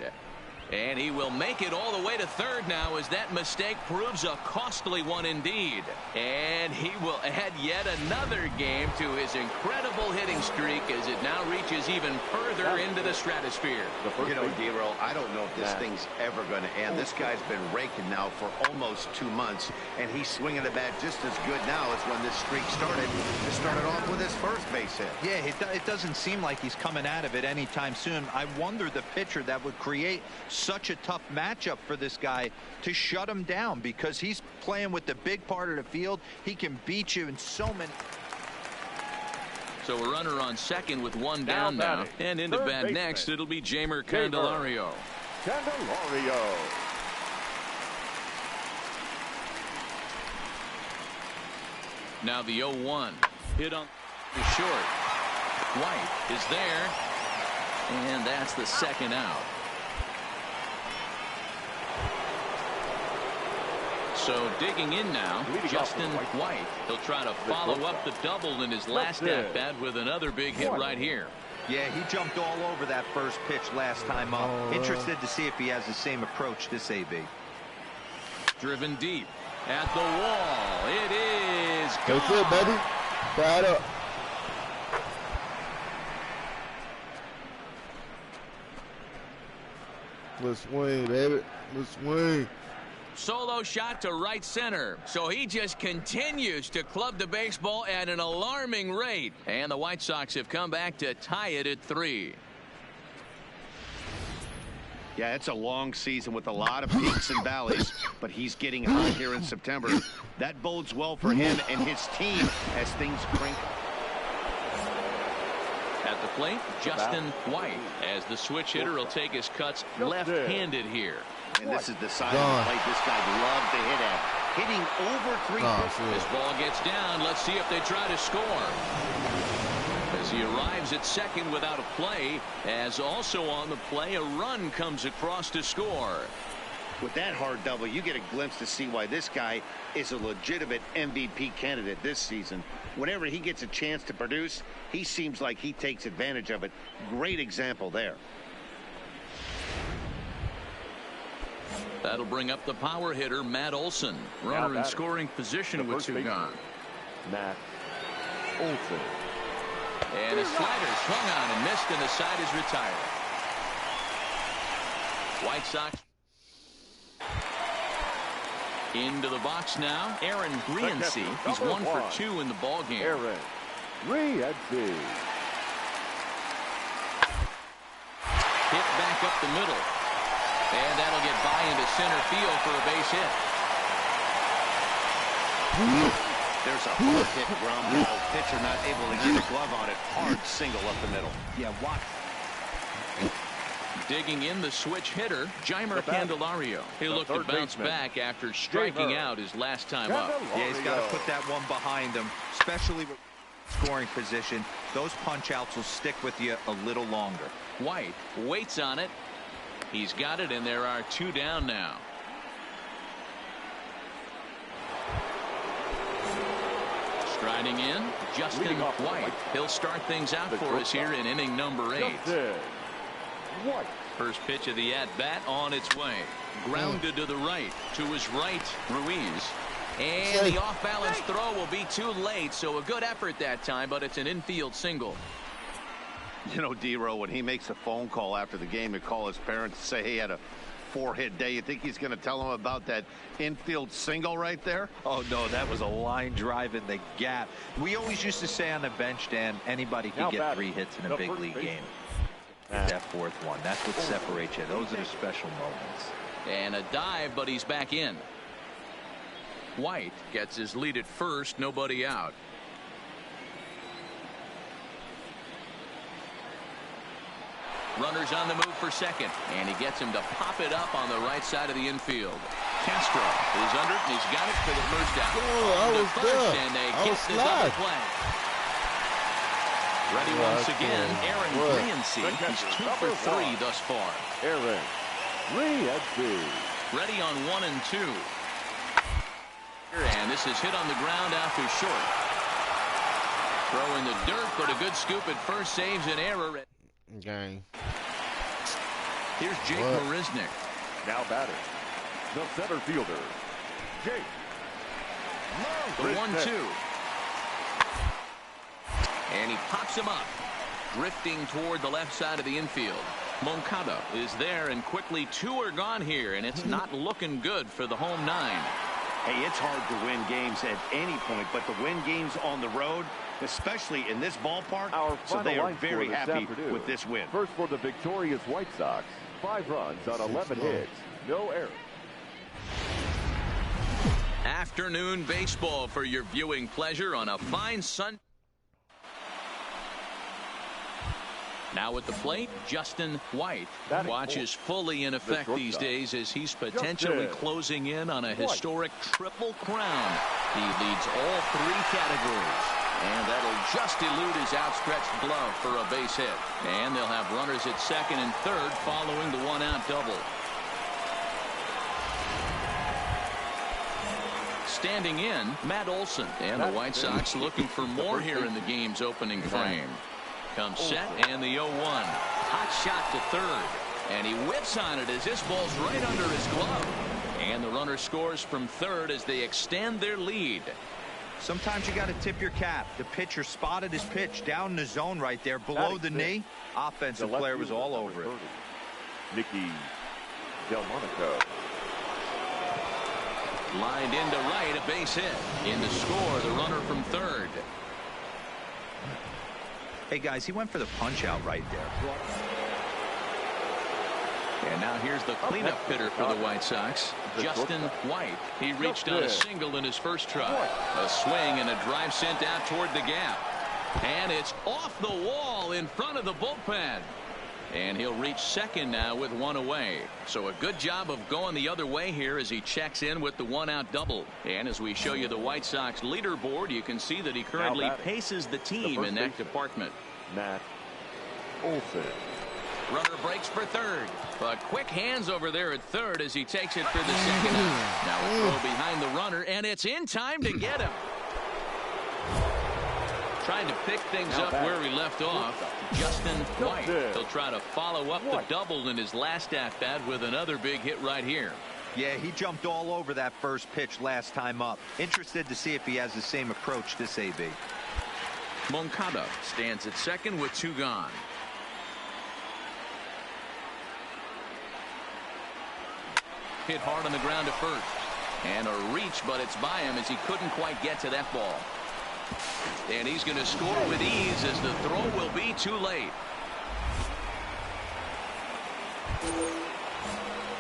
And he will make it all the way to third now, as that mistake proves a costly one indeed. And he will add yet another game to his incredible hitting streak as it now reaches even further into the stratosphere. You know, D-Roll, I don't know if this thing's ever going to end. This guy's been raking now for almost 2 months, and he's swinging the bat just as good now as when this streak started. He started off with his first base hit. Yeah, it doesn't seem like he's coming out of it anytime soon. I wonder the pitcher that would create such a tough matchup for this guy to shut him down, because he's playing with the big part of the field. He can beat you in so many. So a runner on second with one down now. And into bat next, it'll be Jeimer Candelario. Now the 0-1. Hit on the short. White is there. And that's the second out. So digging in now, Justin White. He'll try to follow up the double in his last at-bat with another big hit right here. Yeah, he jumped all over that first pitch last time up. Interested to see if he has the same approach this AB. Driven deep at the wall. It is gone. That's it, baby. Bat up. Let's swing, baby. Let's swing. Solo shot to right center. So he just continues to club the baseball at an alarming rate. And the White Sox have come back to tie it at 3. Yeah, it's a long season with a lot of peaks and valleys, but he's getting hot here in September. That bodes well for him and his team as things crank. At the plate, Justin White, as the switch hitter will take his cuts left-handed here. And this is the side of the plate this guy loved to hit at. Hitting over 350. This ball gets down. Let's see if they try to score. As he arrives at second without a play, as also on the play, a run comes across to score. With that hard double, you get a glimpse to see why this guy is a legitimate MVP candidate this season. Whenever he gets a chance to produce, he seems like he takes advantage of it. Great example there. That'll bring up the power hitter, Matt Olson. Runner in scoring position with 2 gone. Matt Olson. And a slider swung on and missed, and the side is retired. White Sox into the box now. Aaron Rienzi. He's 1 for 2 in the ball game. Aaron Rienzi. Hit back up the middle. And that'll get by into center field for a base hit. There's a hard hit ground ball. Pitcher not able to get a glove on it. Hard single up the middle. Yeah, watch. Digging in the switch hitter, Jeimer Candelario. He'll look to bounce back after striking out his last time up. Yeah, he's got to put that one behind him, especially with scoring position. Those punch outs will stick with you a little longer. White waits on it. He's got it, and there are 2 down now. Striding in, Justin White. He'll start things out for us here in inning number 8. First pitch of the at-bat on its way. Grounded to the right. To his right, Ruiz. And the off-balance throw will be too late, so a good effort that time, but it's an infield single. You know, D-Row, when he makes a phone call after the game to call his parents to say he had a 4-hit day, you think he's going to tell them about that infield single right there? Oh, no, that was a line drive in the gap. We always used to say on the bench, Dan, anybody can get 3 hits in a big league game. That 4th one, that's what separates you. Those are the special moments. And a dive, but he's back in. White gets his lead at first, nobody out. Runners on the move for second, and he gets him to pop it up on the right side of the infield. Castro is under it, and he's got it for the first out. Oh, I was there. And they I get was this other play. Ready once again, Aaron Rienzi. He's 2 for 3 thus far. Aaron Rienzi. Ready on 1 and 2. And this is hit on the ground out to short. Throw in the dirt, but a good scoop at first, saves an error. Gang. Here's Jake Marisnick. Now batter, the center fielder, Jake. The 1-2. And he pops him up, drifting toward the left side of the infield. Moncada is there, and quickly 2 are gone here, and it's not looking good for the home 9. Hey, it's hard to win games at any point, but to win games on the road, especially in this ballpark, so they are very happy with this win. First for the victorious White Sox, 5 runs on 11 hits, no errors. Afternoon baseball for your viewing pleasure on a fine Sunday. Now at the plate, Justin White. Watch is fully in effect these days as he's potentially closing in on a historic triple crown. He leads all 3 categories. And that'll just elude his outstretched glove for a base hit. And they'll have runners at second and third following the 1-out double. Standing in, Matt Olson. And the White Sox looking for more here in the game's opening frame. Comes set, and the 0-1. Hot shot to third. And he whips on it as this ball's right under his glove. And the runner scores from third as they extend their lead. Sometimes you got to tip your cap. The pitcher spotted his pitch down in the zone right there below the knee. Offensive player was all over it. Nicky Delmonico. Lined into right, a base hit. In to score, the runner from third. Hey, guys, he went for the punch-out right there. And now here's the cleanup hitter for the White Sox, Justin White. He reached on a single in his first try. A swing and a drive sent out toward the gap. And it's off the wall in front of the bullpen. And he'll reach second now with one away. So a good job of going the other way here as he checks in with the one-out double. And as we show you the White Sox leaderboard, you can see that he currently paces the team in that department. Matt Olson. Runner breaks for third. But quick hands over there at third as he takes it for the second out. Now a throw behind the runner, and it's in time to get him. Trying to pick things up where he left off, Justin White. He'll try to follow up the double in his last at-bat with another big hit right here. Yeah, he jumped all over that first pitch last time up. Interested to see if he has the same approach this AB. Moncada stands at second with two gone. Hit hard on the ground to first. And a reach, but it's by him as he couldn't quite get to that ball. And he's going to score with ease as the throw will be too late.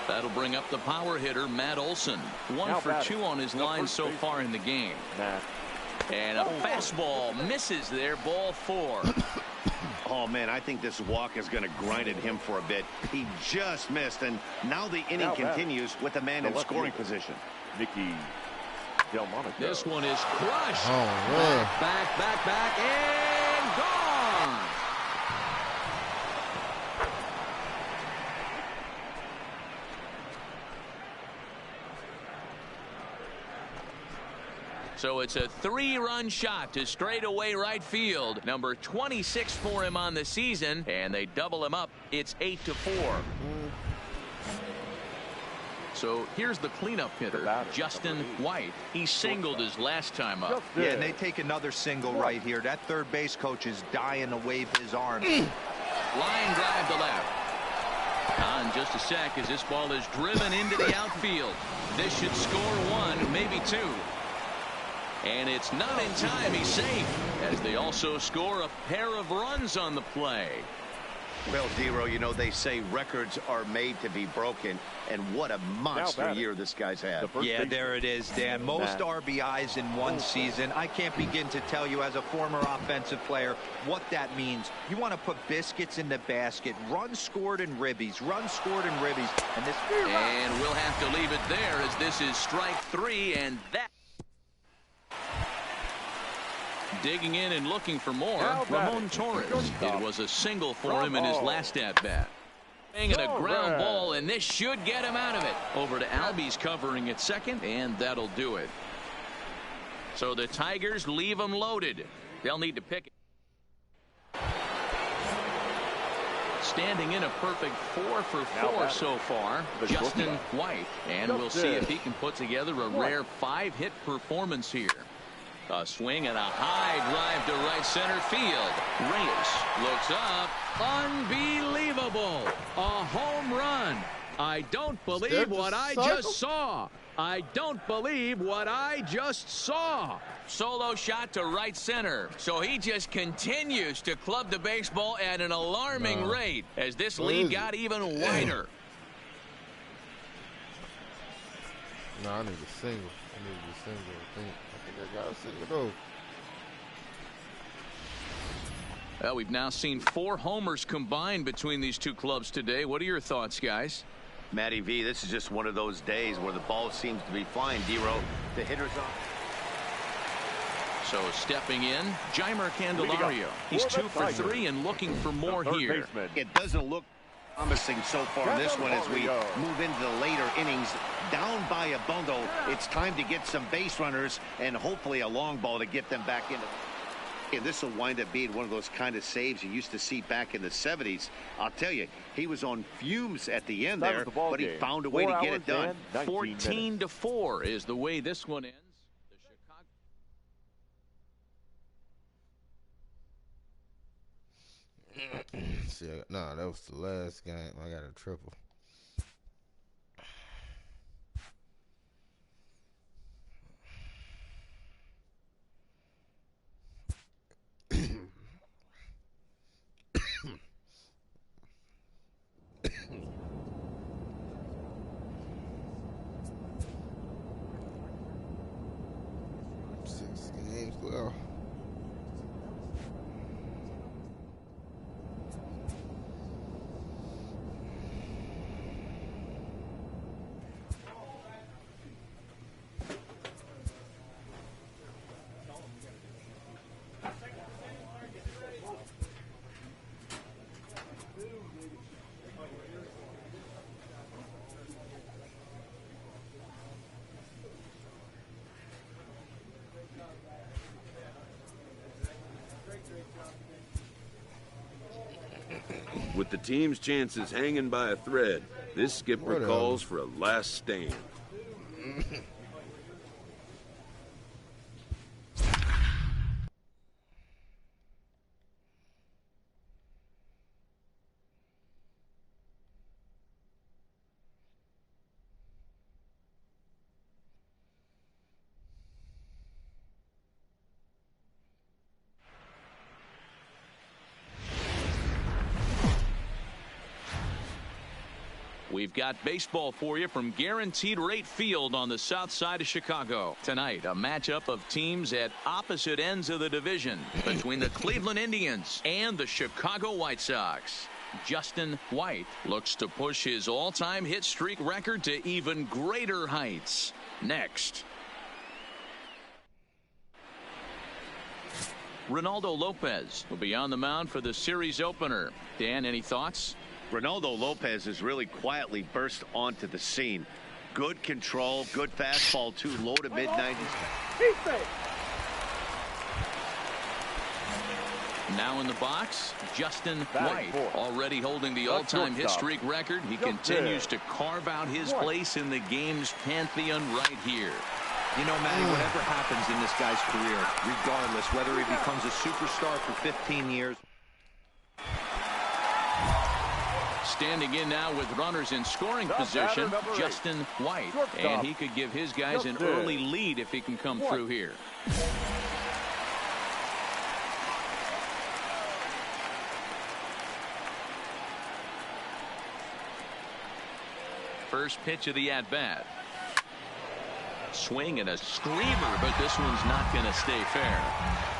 That'll bring up the power hitter, Matt Olson. 1 for 2 on his line so far in the game. And a fastball misses there, ball 4. Oh, man, I think this walk is going to grind at him for a bit. He just missed, and now the inning continues with the man in scoring position. Nicky Delmonico. This one is crushed. Oh, man. Back, and gone. So it's a 3-run shot to straightaway right field. Number 26 for him on the season, and they double him up. It's 8-4. So here's the cleanup hitter, Justin White. He singled his last time up. Yeah, and they take another single right here. That third base coach is dying to wave his arm. Line drive to left. On just a sec as this ball is driven into the outfield. This should score 1, maybe 2. And it's not in time. He's safe as they also score a pair of runs on the play. Well, Zero, you know, they say records are made to be broken, and what a monster year this guy's had. Yeah, there it is, Dan. Most RBIs in one season. I can't begin to tell you as a former offensive player what that means. You want to put biscuits in the basket. Runs scored in ribbies. Runs scored in ribbies. And we'll have to leave it there as this is strike 3, and that. Digging in and looking for more, Ramon Torres. It was a single for him in his last at-bat. And a ground ball, and this should get him out of it. Over to Albies covering at second, and that'll do it. So the Tigers leave them loaded. They'll need to pick it. Standing in a perfect 4 for 4 so far, Justin White. And we'll see if he can put together a rare 5-hit performance here. A swing and a high drive to right center field. Reyes looks up. Unbelievable. A home run. I don't believe what I just saw. I don't believe what I just saw. Solo shot to right center. So he just continues to club the baseball at an alarming rate as this lead got even wider. No, I need a single. I think I got a single though. Well, we've now seen 4 homers combined between these two clubs today. What are your thoughts, guys? Matty V, this is just one of those days where the ball seems to be flying. D-Row, the hitter's on. So stepping in, Jeimer Candelario. He's 2 for 3 and looking for more here. It doesn't look promising so far in this one as we move into the later innings. Down by a bundle, it's time to get some base runners and hopefully a long ball to get them back into. And this will wind up being one of those kind of saves you used to see back in the 70s. I'll tell you, he was on fumes at the end there, but he found a way to get it done. 14-4 is the way this one ends. See, no, that was the last game. I got a triple. With the team's chances hanging by a thread, this skipper calls for a last stand. We've got baseball for you from Guaranteed Rate Field on the south side of Chicago. Tonight, a matchup of teams at opposite ends of the division between the Cleveland Indians and the Chicago White Sox. Justin White looks to push his all-time hit streak record to even greater heights. Next. Ronaldo Lopez will be on the mound for the series opener. Dan, any thoughts? Ronaldo Lopez has really quietly burst onto the scene. Good control, good fastball too, low to mid-90s. Now in the box, Justin White, already holding the all-time hit streak record. He continues to carve out his place in the game's pantheon right here. You know, Matty, whatever happens in this guy's career, regardless whether he becomes a superstar for 15 years. Standing in now with runners in scoring position, Justin White. And he could give his guys an early lead if he can come through here. First pitch of the at-bat. Swing and a screamer, but this one's not going to stay fair.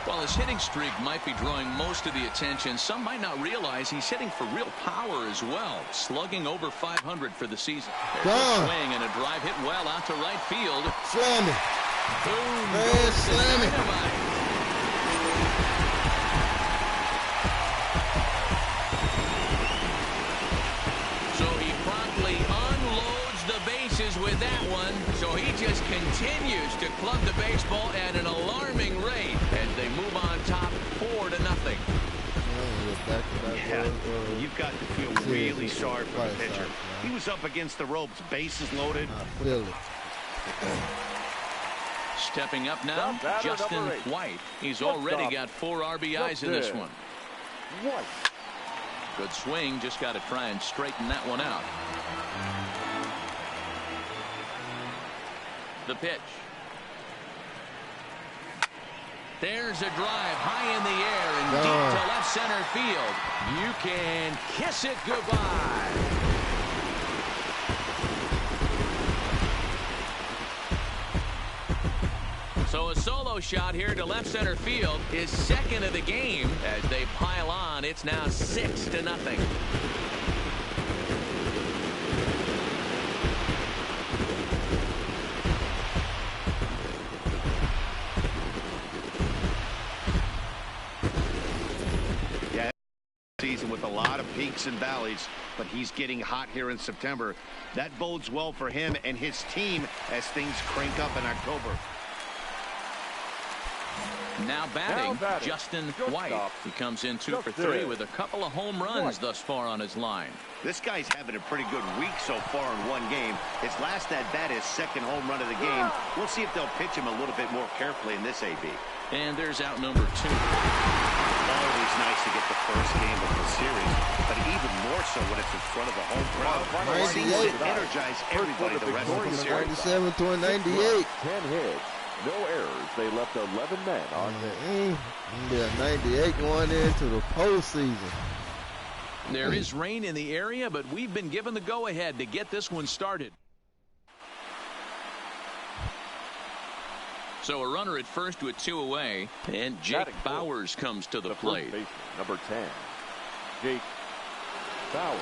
While his hitting streak might be drawing most of the attention, some might not realize he's hitting for real power as well, slugging over 500 for the season. There's a swing and a drive hit well out to right field. Slam it. Boom. Man, slam it. So he promptly unloads the bases with that one. So he just continues to club the baseball at an alarming rate as they move on top 4-0. Yeah, you've got to feel really sorry for the pitcher. He was up against the ropes, bases loaded. Stepping up now, Justin White. He's already got 4 RBIs in this one. Good swing, just got to try and straighten that one out. The pitch. There's a drive high in the air and deep to left center field. You can kiss it goodbye. So a solo shot here to left center field is second of the game. As they pile on, it's now 6-0. Season with a lot of peaks and valleys, but he's getting hot here in September. That bodes well for him and his team as things crank up in October. Now batting, Justin White. He comes in 2 for 3 with a couple of home runs thus far on his line. This guy's having a pretty good week so far in one game. His last at-bat is second home run of the game. We'll see if they'll pitch him a little bit more carefully in this AB. And there's out number 2. Always nice to get the first game of the series, but even more so when it's in front of a home crowd. It seems to energize everybody the rest of the series. 97 to 98. 10 hits, no errors. They left 11 men on base. Yeah, 98 going into the postseason. There is rain in the area, but we've been given the go-ahead to get this one started. So a runner at first with 2 away, and Jake Bowers comes to the plate. Number 10, Jake Bowers.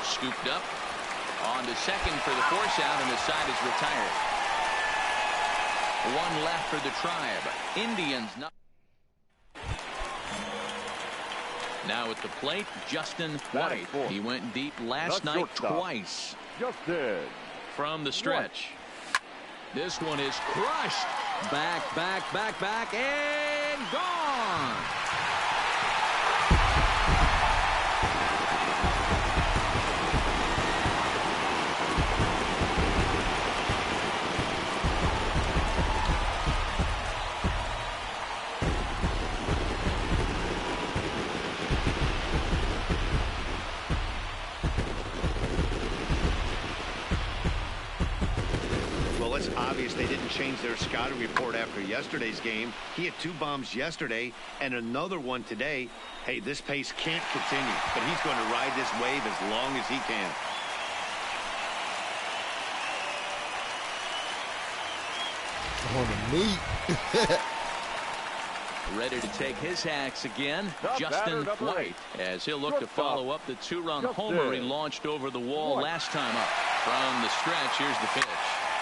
Scooped up on to second for the force out, and the side is retired. 1 left for the Tribe. Indians not. Now at the plate, Justin White. He went deep last night twice. Justin. From the stretch. This one is crushed. Back, and and gone. It's obvious they didn't change their scouting report after yesterday's game. He had 2 bombs yesterday and another one today. Hey, this pace can't continue, but he's going to ride this wave as long as he can. On the meat. Ready to take his hacks again, Justin White, as he'll look to follow up the 2-run homer he launched over the wall last time up. From the stretch, here's the pitch.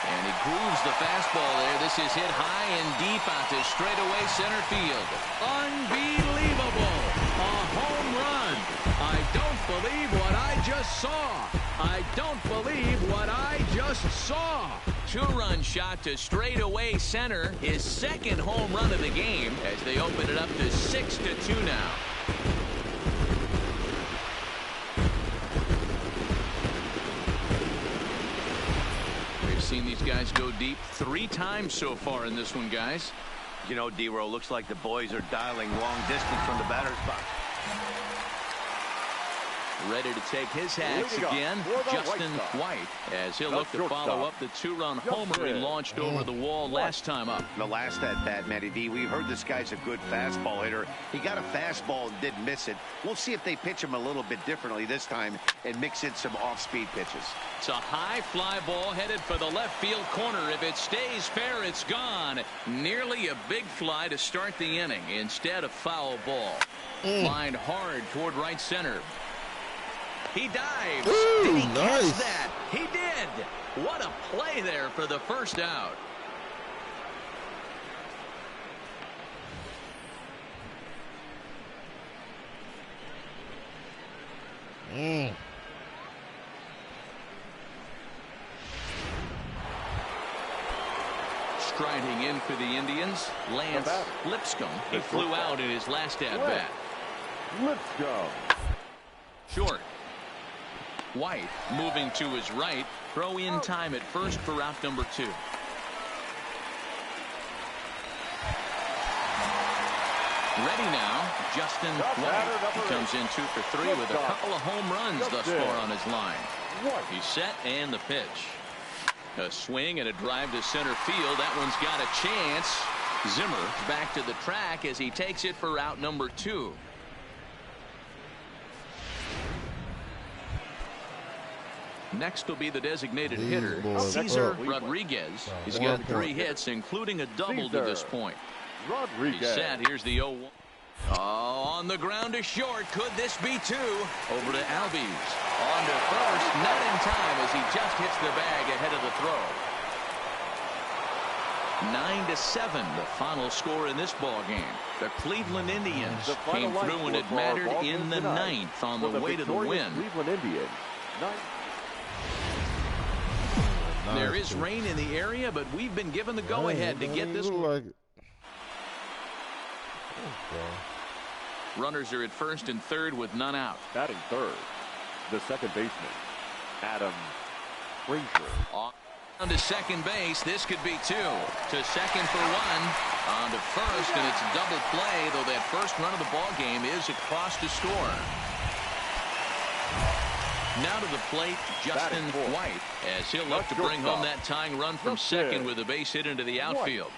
And he grooves the fastball there. This is hit high and deep out to straightaway center field. Unbelievable. A home run. I don't believe what I just saw. I don't believe what I just saw. 2-run shot to straightaway center. His second home run of the game as they open it up to 6-2 now. Seen these guys go deep 3 times so far in this one, guys. You know, D-Row, looks like the boys are dialing long distance from the batter's box. Ready to take his hacks again, Justin White, as he'll look to follow up the 2-run homer he launched over the wall last time up. The last at-bat, Matty D, we heard this guy's a good fastball hitter. He got a fastball and didn't miss it. We'll see if they pitch him a little bit differently this time and mix in some off-speed pitches. It's a high fly ball headed for the left field corner. If it stays fair, it's gone. Nearly a big fly to start the inning. Instead, a foul ball. Lined hard toward right center. He dives. Ooh, did he nice. catch that? He did. What a play there for the first out. Striding in for the Indians, Lance Lipscomb. He flew out in his last at-bat. Lipscomb. Short. White moving to his right. Throw in time at first for out number 2. Ready now, Justin White. He comes in 2 for 3 with a couple of home runs thus far on his line. He's set and the pitch. A swing and a drive to center field. That one's got a chance. Zimmer back to the track as he takes it for out number 2. Next will be the designated hitter, Cesar Rodriguez. He's got 3 hits, including a double to this point. Rodriguez. He's set. Here's the 0-1. Oh, on the ground to short. Could this be 2? Over to Albies. On to first. Not in time as he just hits the bag ahead of the throw. 9-7, the final score in this ball game. The Cleveland Indians came through when it mattered in the 9th on the way to the win. Cleveland Indians. There is rain in the area, but we've been given the go-ahead to get this one. Runners are at first and third with none out. Batting third, the second baseman, Adam Frazier. On to second base. This could be 2. To second for 1. On to first, and it's a double play, though that first run of the ball game is across to score. Now to the plate, Justin White, as he'll look to bring home that tying run from second with a base hit into the outfield.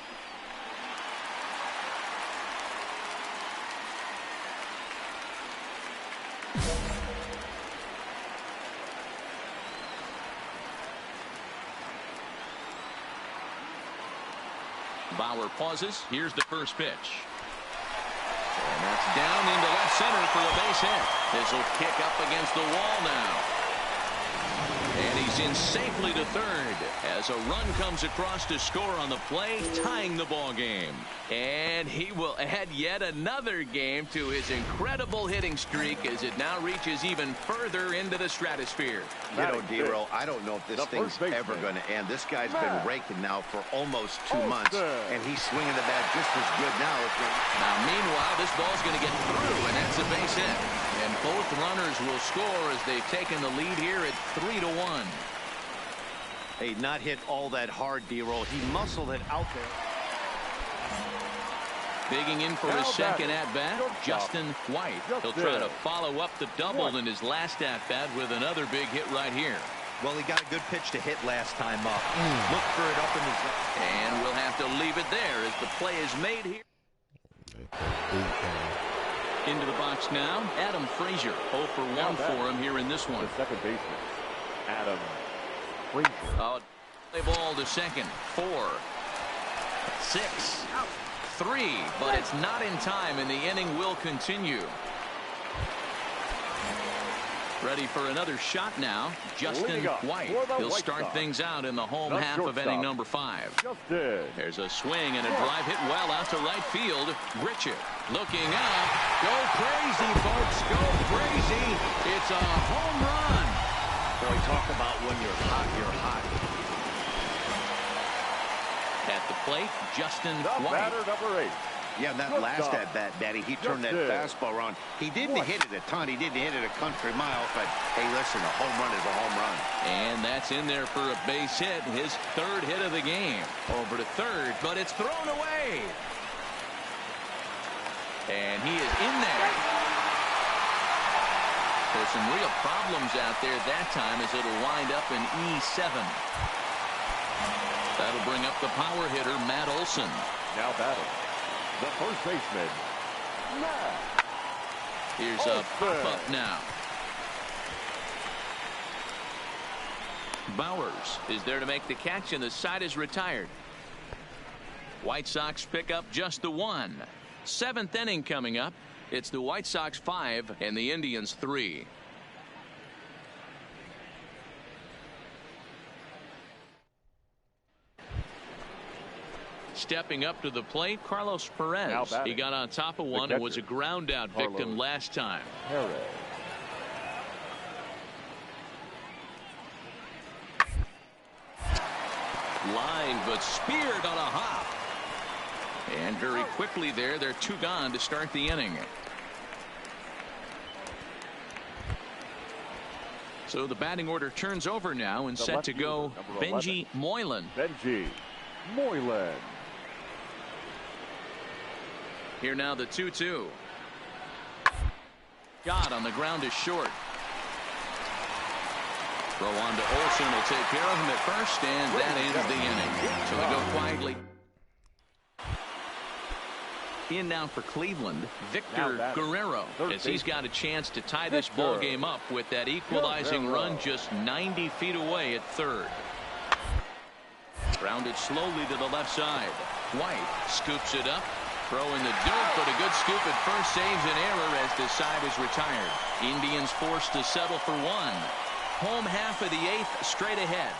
Bauer pauses. Here's the first pitch. And that's down into left center for a base hit. This will kick up against the wall now. And he's in safely to third as a run comes across to score on the play, tying the ball game. And he will add yet another game to his incredible hitting streak as it now reaches even further into the stratosphere. You know, D-Roll, I don't know if this thing's ever going to end. This guy's been raking now for almost 2 months, and he's swinging the bat just as good now. Now, meanwhile, this ball's going to get through, and that's a base hit. And both runners will score as they've taken the lead here at 3-1. Hey, not hit all that hard, D-Roll. He muscled it out there. Digging in for his second at-bat, Justin White. He'll try to follow up the double in his last at-bat with another big hit right here. Well, he got a good pitch to hit last time up. Look for it up in the zone. And we'll have to leave it there as the play is made here. Into the box now, Adam Frazier. 0 for 1 for him here in this one. The second baseman, Adam Frazier. Play ball to second. 4, 6, 3, but it's not in time, and the inning will continue. Ready for another shot now, Justin White. He'll start things out in the home half of inning number 5. There's a swing and a drive hit well out to right field. Richard looking up. Go crazy, folks. Go crazy. It's a home run. Boy, talk about when you're hot, you're hot. At the plate, Justin White. Batter number 8. Yeah, that last at-bat, Daddy, he turned that fastball around. He didn't hit it a ton. He didn't hit it a country mile. But, hey, listen, a home run is a home run. And that's in there for a base hit. His third hit of the game. Over to third, but it's thrown away. And he is in there. There's some real problems out there that time as it'll wind up in E7. That'll bring up the power hitter, Matt Olson. Now batting, the first baseman, Matt. Here's a pop-up now. Bowers is there to make the catch, and the side is retired. White Sox pick up just the 1. 7th inning coming up. It's the White Sox 5 and the Indians 3. Stepping up to the plate, Carlos Perez. He got on top of one and was a ground out victim last time. Line, but speared on a hop. And very quickly there, they're 2 gone to start the inning. So the batting order turns over now and set to go Benji Moylan. Benji Moylan. Here now the 2-2. Got on the ground is short. Throw on to Olsen will take care of him at first, and that ends the inning. So they go quietly. In now for Cleveland, Victor Guerrero, as he's got a chance to tie this ball game up with that equalizing run just 90 feet away at third. Grounded slowly to the left side. White scoops it up. Throw in the dirt, but a good scoop at first saves an error as the side is retired. Indians forced to settle for 1. Home half of the 8th straight ahead.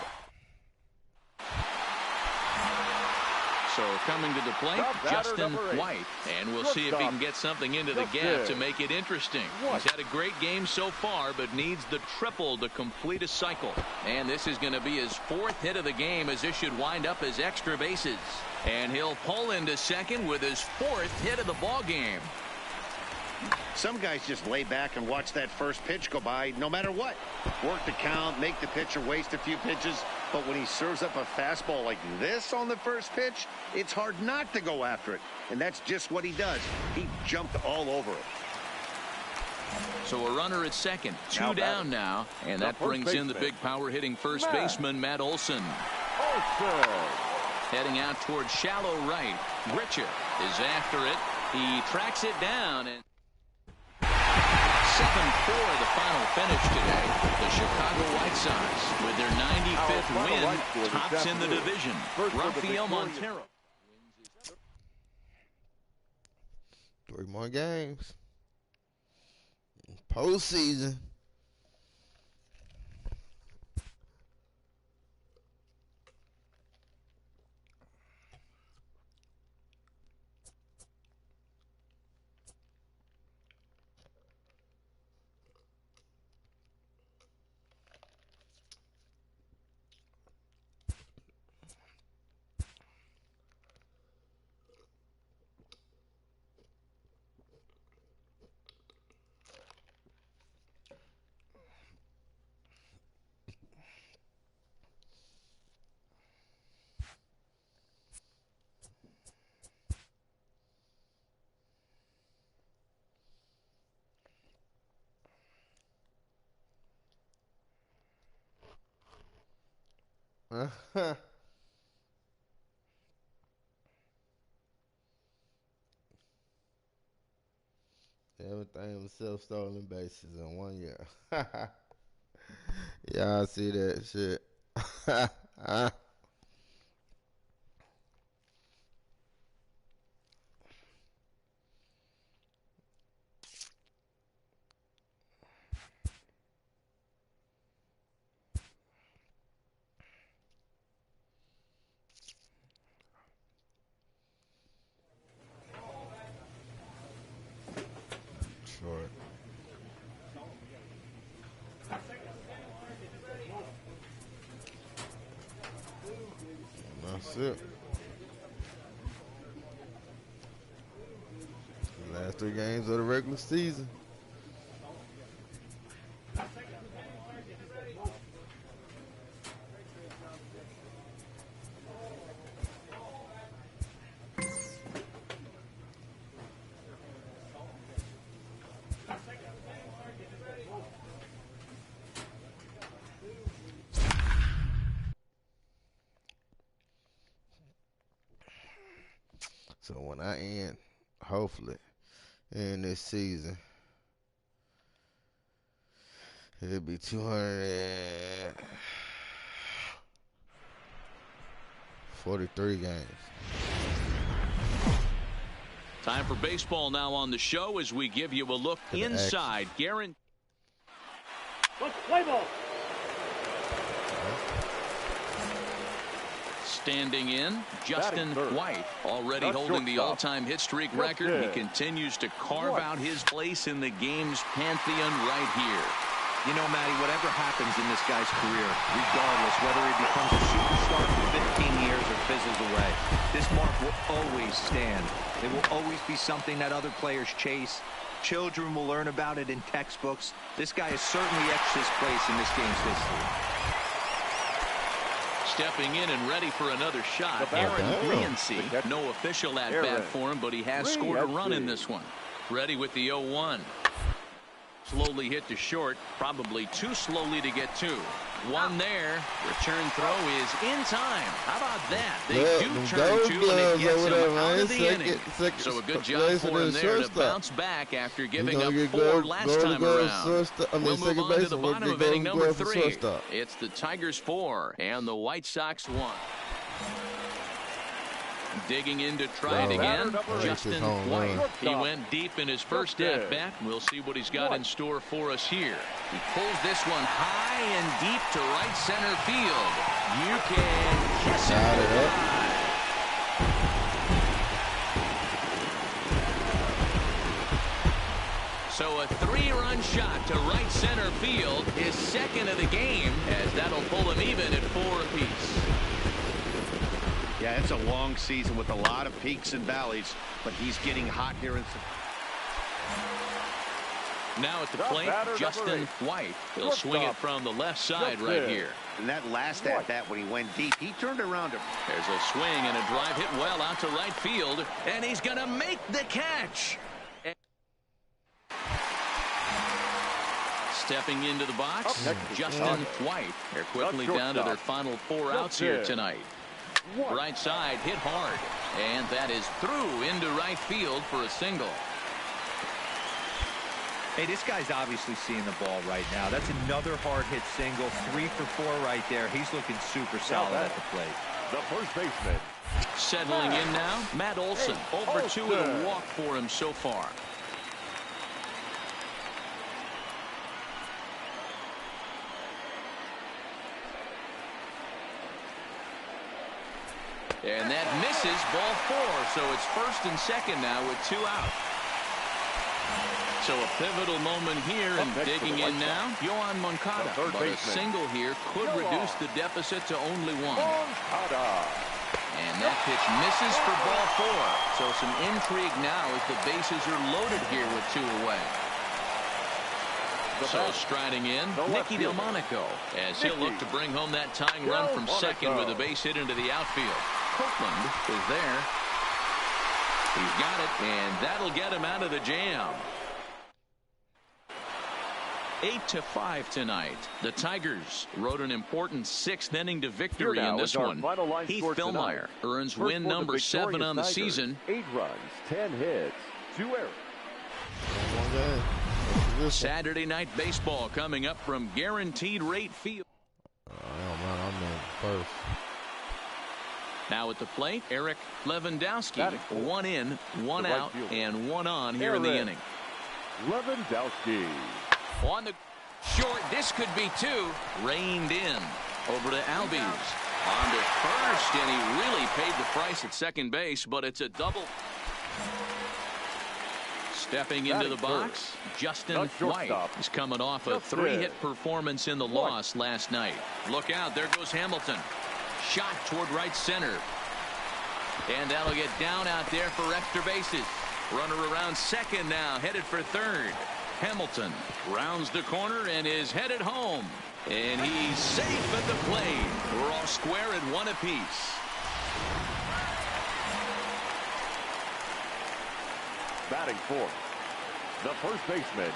So coming to the plate, Justin White. And we'll see if he can get something into the gap to make it interesting. He's had a great game so far, but needs the triple to complete a cycle. And this is going to be his 4th hit of the game, as this should wind up as extra bases. And he'll pull into second with his 4th hit of the ball game. Some guys just lay back and watch that first pitch go by no matter what. Work the count, make the pitcher waste a few pitches. But when he serves up a fastball like this on the first pitch, it's hard not to go after it. And that's just what he does. He jumped all over it. So a runner at second. 2 down now. And that brings in the big power hitting first baseman, Matt Olson. Heading out towards shallow right. Richard is after it. He tracks it down. And 7-4 the final finish today. The Chicago White Sox, with their 95th win, tops in the division. Rafael Montero. 3 more games. Postseason. Everything was self-stolen bases in 1 year. Yeah, I see that shit. Short. That's it. The last 3 games of the regular season. So when I end, hopefully, in this season, it'll be 243 games. Time for baseball now on the show as we give you a look inside. Guaranteed. Let's play ball. Standing in, Justin White, already holding the all-time hit streak record. He continues to carve out his place in the game's pantheon right here. You know, Matty, whatever happens in this guy's career, regardless whether he becomes a superstar for 15 years or fizzles away, this mark will always stand. It will always be something that other players chase. Children will learn about it in textbooks. This guy has certainly etched his place in this game's history. Stepping in and ready for another shot, Aaron Riency. No official at-bat for him, but he has scored a run in this one. Ready with the 0-1. Slowly hit to short, probably too slowly to get to. One there. Return throw is in time. How about that? They do turn two, and it gets him out of the inning. So a good job for him there to bounce back after giving up 4 last time around. We'll move on to the bottom of inning number 3. It's the Tigers 4 and the White Sox 1. Digging in to try it again, Justin White. He went deep in his first at-bat. We'll see what he's got in store for us here. He pulls this one high and deep to right center field. You can kiss it goodbye. So a 3-run shot to right center field, his second of the game, as that'll pull him even at 4 apiece. Yeah, it's a long season with a lot of peaks and valleys, but he's getting hot here. Now at the plate, Justin White. He'll swing it from the left side right here. And that last at-bat when he went deep, he turned around. There's a swing and a drive hit well out to right field, and he's going to make the catch. Stepping into the box, Justin White. They're quickly down to their final 4 outs here tonight. Right side hit hard, and that is through into right field for a single. Hey, this guy's obviously seeing the ball right now. That's another hard hit single, 3 for 4 right there. He's looking super solid at the plate. The first baseman. Settling in now, Matt Olson. Over 2 with a walk for him so far. And that misses, ball 4. So it's first and second now with 2 out. So a pivotal moment here, and digging in now, Yohan Moncada. But a single here could reduce the deficit to only 1. And that pitch misses for ball 4. So some intrigue now as the bases are loaded here with 2 away. So striding in, Nicky Delmonico, as he'll look to bring home that tying run from second with a base hit into the outfield. Copeland is there. He's got it, and that'll get him out of the jam. 8-5 tonight. The Tigers rode an important 6th inning to victory in this one. Heath Fillmeyer earns win number 7 on the season. 8 runs, 10 hits, 2 errors. Saturday night baseball coming up from Guaranteed Rate Field. I'm in first. Now at the plate, Eric Lewandowski. 1 in, 1 out, and 1 on here in the inning. Lewandowski. On the short, this could be 2. Reined in. Over to Albies. On to first, and he really paid the price at second base, but it's a double. Stepping into the box, Justin White is coming off a 3-hit performance in the loss last night. Look out, there goes Hamilton. Shot toward right center. And that'll get down out there for extra bases. Runner around second now, headed for third. Hamilton rounds the corner and is headed home. And he's safe at the plate. We're all square at 1 apiece. Batting fourth, the first baseman,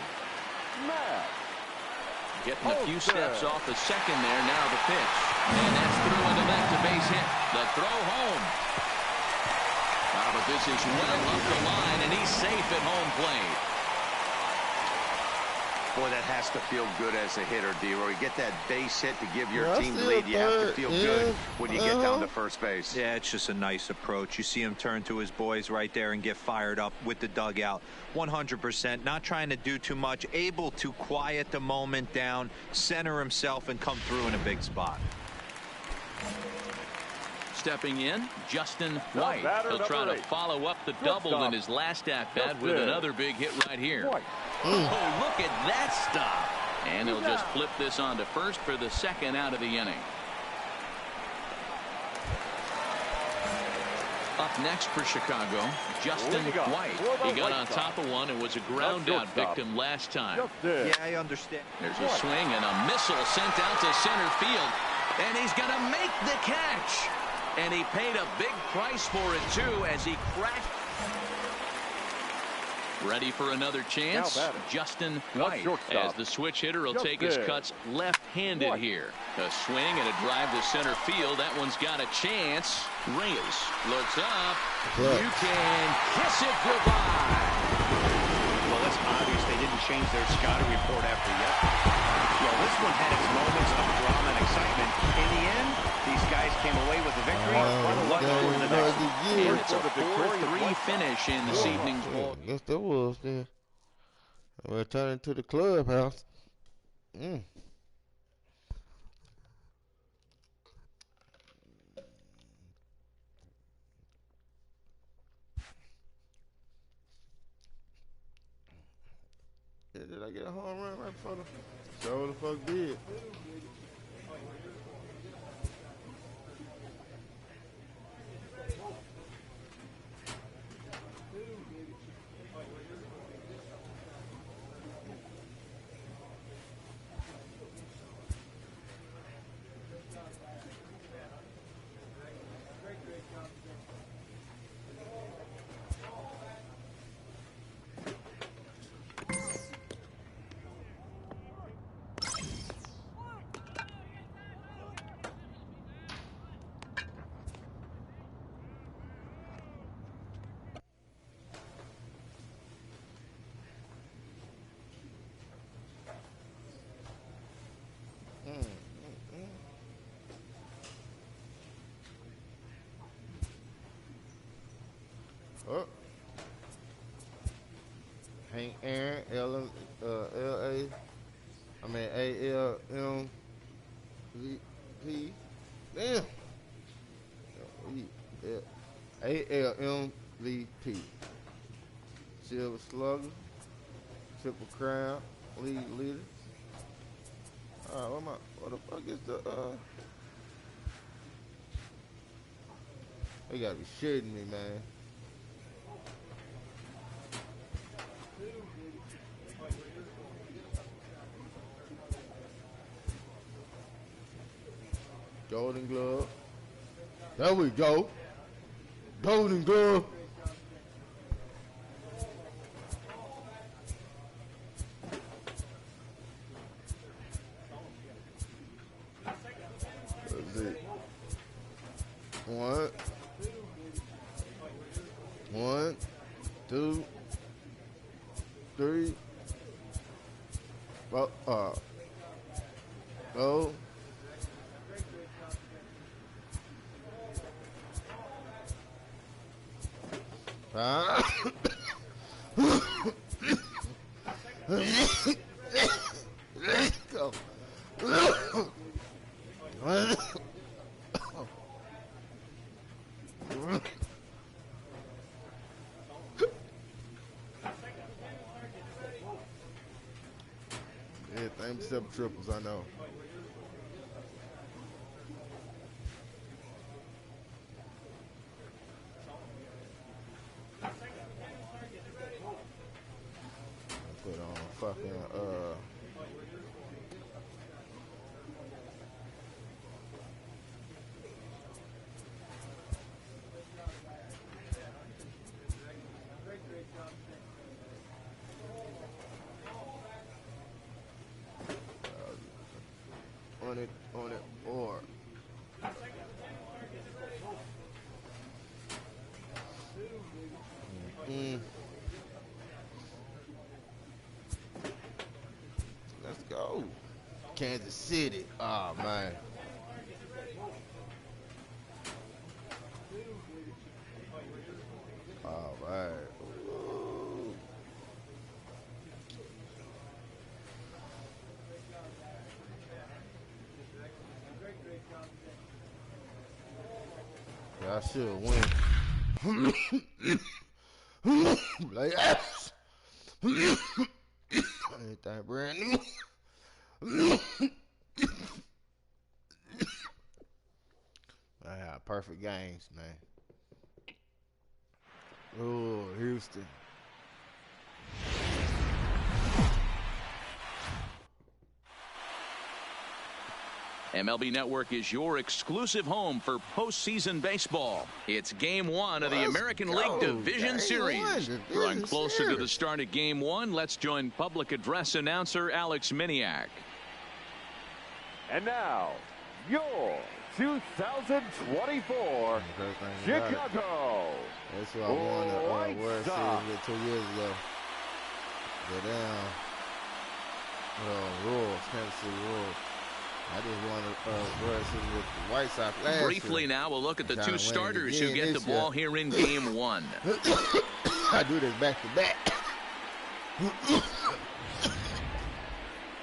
Matt. Getting a few steps off the second there. Now the pitch. And that's through into left, a base hit. The throw home. But this is well up the line, and he's safe at home plate. Boy, that has to feel good as a hitter, D-Roy. You get that base hit to give your team the lead. You have to feel good when you get down to first base. Yeah, it's just a nice approach. You see him turn to his boys right there and get fired up with the dugout. 100%, not trying to do too much, able to quiet the moment down, center himself, and come through in a big spot. Stepping in, Justin White. He'll try to follow up the double in his last at-bat with another big hit right here. Oh, look at that stop. And he'll just flip this on to first for the second out of the inning. Up next for Chicago, Justin White. He got on top of one and was a ground-out victim last time. Yeah, I understand. There's a swing and a missile sent out to center field. And he's going to make the catch. And he paid a big price for it, too, as he cracked. Ready for another chance? Justin White, as the switch hitter, will take his cuts left-handed here. A swing and a drive to center field. That one's got a chance. Reyes looks up. You can kiss it goodbye. Well, it's obvious they didn't change their scouting report after yesterday. Well, this one had its moments of drama and excitement. In the end, these guys came away with the victory. And it's a 4-3 finish in this evening's ball. Yes, there was then. We're turning to the clubhouse. Yeah, did I get a home run right before the show? The fuck did. Oh. Hank Aaron, A-L-M-V-P. Damn. A-L-M-V-P. Silver Slugger, Triple Crown, leader. What the fuck is the, They gotta be shitting me, man. Golden Glove. There we go. Golden Glove. 1, 2, 3. Well, go. Go. Yeah, thanks to triples, I know. Put on fucking on it, or let's go. Kansas City. Oh man. All right. Ooh. Yeah, I should win. Like ass. Anything brand new. Perfect games, man. Oh, Houston. MLB Network is your exclusive home for postseason baseball. It's Game 1 of the American League Division Series. Drawing closer to the start of Game 1, let's join public address announcer Alex Miniak. And now, your 2024 Chicago That's what I won the World Series 2 years ago. Go down. Rules, Kansas City Rules. I just won the World Series with the White Sox last Briefly year. now, we'll look at the two starters who get the ball here in Game 1. I do this back to back.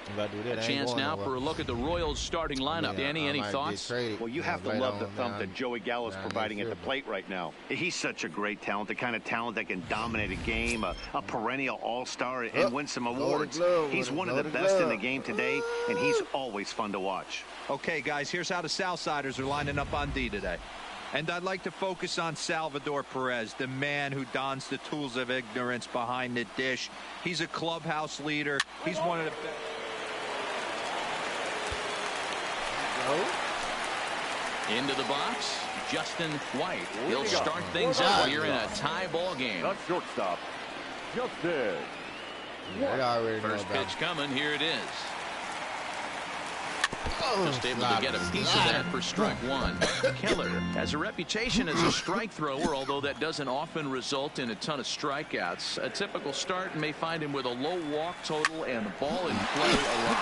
If I do that, A chance now for a look at the Royals starting lineup. Danny, any thoughts? Well, you have to love the thump that Joey Gallo's providing at the plate right now. He's such a great talent, the kind of talent that can dominate a game, a perennial all-star, and win some awards. He's one of the best in the game today, and he's always fun to watch. Okay, guys, here's how the Southsiders are lining up on D today. And I'd like to focus on Salvador Perez, the man who dons the tools of ignorance behind the dish. He's a clubhouse leader. He's one of the best. Into the box, Justin White. He'll start things out here in a tie ball game. The shortstop, Justin. First pitch coming. Here it is. Just able to get a piece of that for strike one. Keller has a reputation as a strike thrower, although that doesn't often result in a ton of strikeouts. A typical start may find him with a low walk total and the ball in play a lot.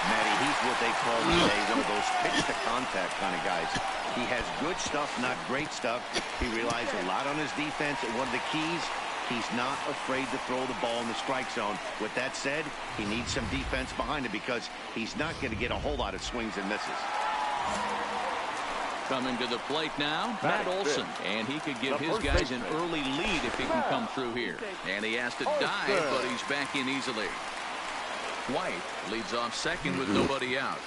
Matty, he's what they call today one of those pitch-to-contact kind of guys. He has good stuff, not great stuff. He relies a lot on his defense, and one of the keys, he's not afraid to throw the ball in the strike zone. With that said, he needs some defense behind him because he's not going to get a whole lot of swings and misses. Coming to the plate now, Matt Olson. And he could give his guys an early lead if he can come through here. And he has to dive, but he's back in easily. White leads off second with nobody out.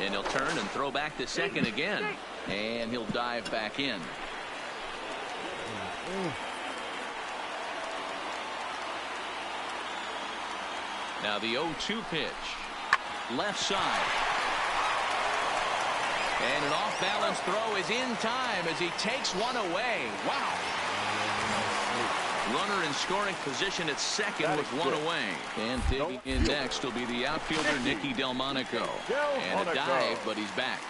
And he'll turn and throw back to second again. And he'll dive back in. Now the 0-2 pitch. Left side. And an off-balance throw is in time as he takes one away. Wow. Runner in scoring position at second with one away. And digging in next will be the outfielder Nicky Delmonico. And a dive, but he's back.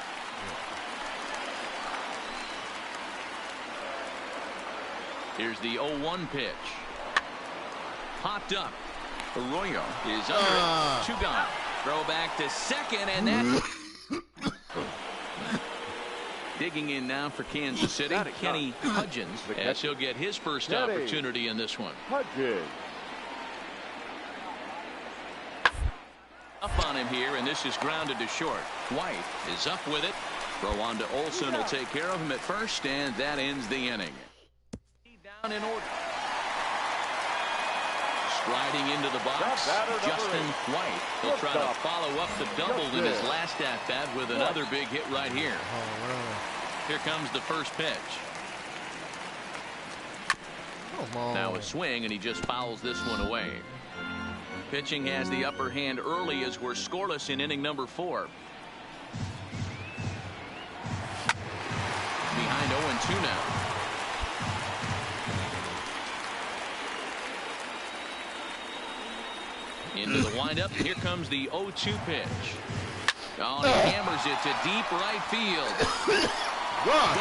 Here's the 0-1 pitch. Popped up. Arroyo is under it. 2 gone. Throw back to second, and that's digging in now for Kansas City. Kenny Hudgens, as he'll get his first opportunity in this one. Hudgens. Up on him here, and this is grounded to short. White is up with it. Throw on to Olsen will take care of him at first, and that ends the inning. Down in order. Striding into the box, Justin White. He'll try to follow up the double in his last at-bat with another big hit right here. Here comes the first pitch. Now a swing, and he just fouls this one away. Pitching has the upper hand early as we're scoreless in inning number 4. Behind 0-2 now. Into the windup. Here comes the 0-2 pitch. Oh, and he hammers it to deep right field. Gone.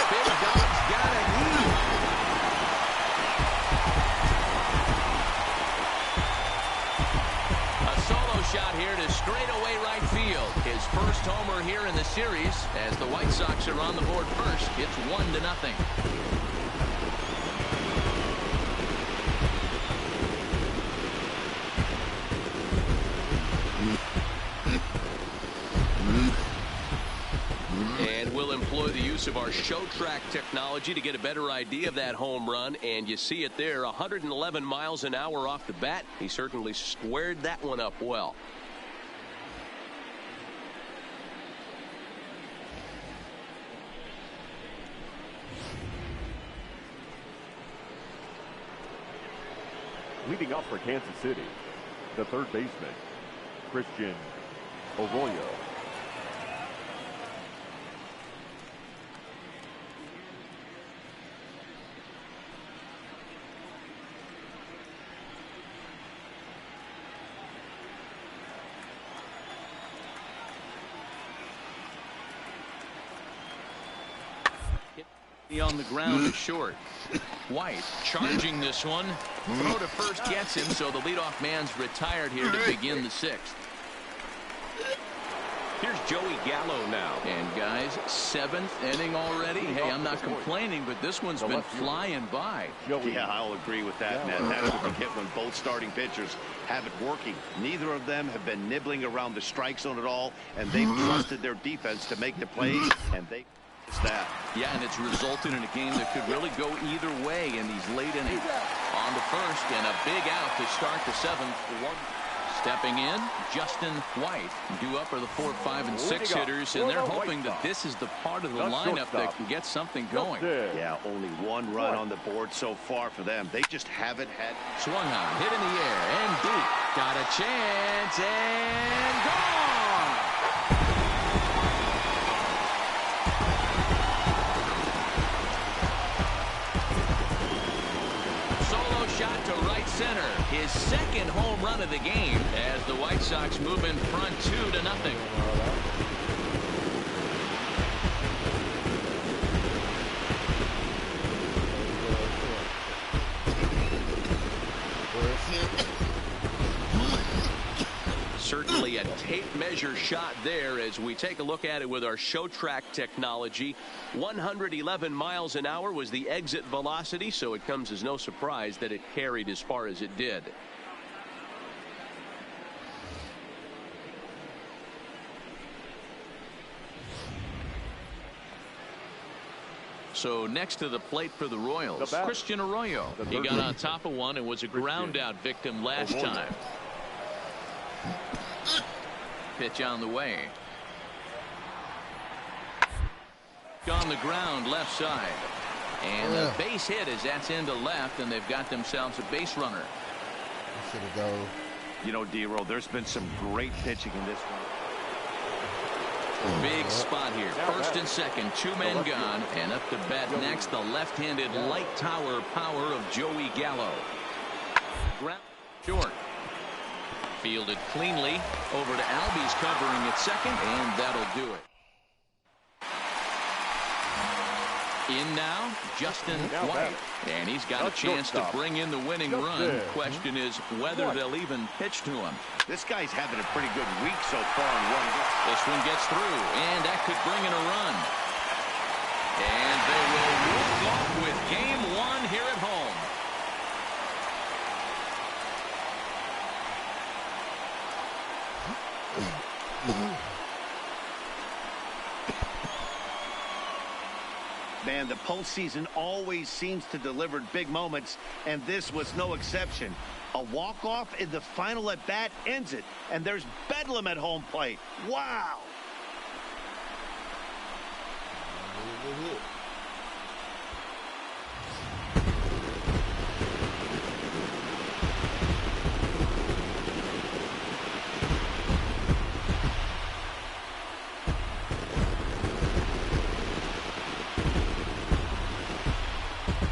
Big Dog's got it. A solo shot here to straightaway right field. His first homer here in the series as the White Sox are on the board first. It's 1-0. We'll employ the use of our show track technology to get a better idea of that home run, and you see it there, 111 miles an hour off the bat. He certainly squared that one up well. Leading off for Kansas City, the third baseman, Christian Arroyo. On the ground to short. White charging this one. Throw to first gets him, so the leadoff man's retired here to begin the 6th. Here's Joey Gallo now. And guys, 7th inning already. Hey, I'm not complaining, but this one's been flying by. Yeah, I'll agree with that, man. That's what you get when both starting pitchers have it working. Neither of them have been nibbling around the strike zone at all, and they've trusted their defense to make the plays, and they that. Yeah, and it's resulted in a game that could really go either way in these late innings. On to first, and a big out to start the 7th. Stepping in, Justin White. Due up are the 4, 5, and 6 hitters, and they're hoping that this is the part of the lineup that can get something going. Yeah, only 1 run on the board so far for them. They just haven't had. Swung on, hit in the air, and deep. Got a chance, and gone! Shot to right center. His 2nd home run of the game as the White Sox move in front 2-0. Certainly a tape measure shot there as we take a look at it with our show track technology. 111 miles an hour was the exit velocity, so it comes as no surprise that it carried as far as it did. So next to the plate for the Royals, Christian Arroyo. He got on top of one and was a ground out victim last time. Pitch on the way. On the ground, left side. And a base hit as that's into left, and they've got themselves a base runner. Should have go. You know, D-Roll, there's been some great pitching in this one. Big spot here. First and second, 2 men gone. And up to bat next, the left-handed light tower power of Joey Gallo. Ground short. Fielded cleanly. Over to Albies covering at second, and that'll do it. In now, Justin White. And he's got a chance to bring in the winning run. Question is whether they'll even pitch to him. This guy's having a pretty good week so far in one game. This one gets through, and that could bring in a run. And they will walk off with game one here at home. Man, the postseason always seems to deliver big moments, and this was no exception. A walk-off in the final at-bat ends it, and there's bedlam at home plate. Wow!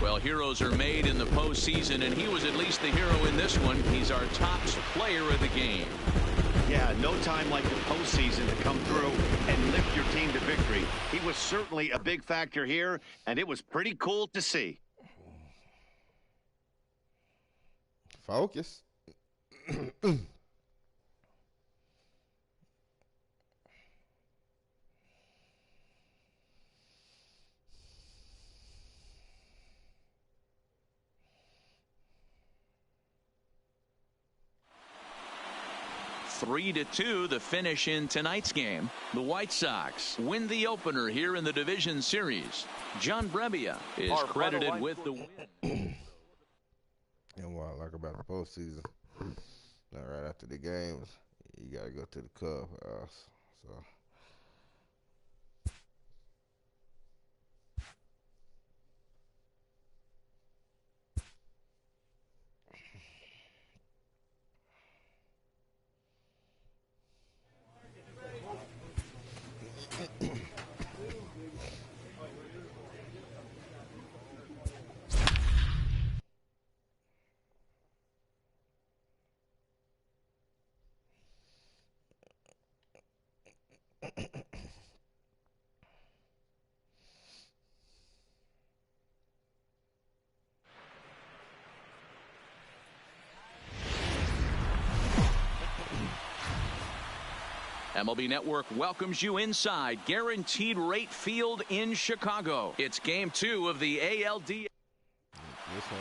Well, heroes are made in the postseason, and he was at least the hero in this one. He's our top player of the game. Yeah, no time like the postseason to come through and lift your team to victory. He was certainly a big factor here, and it was pretty cool to see. Focus. 3-2 the finish in tonight's game. The White Sox win the opener here in the division series. John Brebbia is credited with the win. And what I like about the postseason, right after the games, you got to go to the clubhouse. So. MLB Network welcomes you inside Guaranteed Rate Field in Chicago. It's game 2 of the ALD. This one,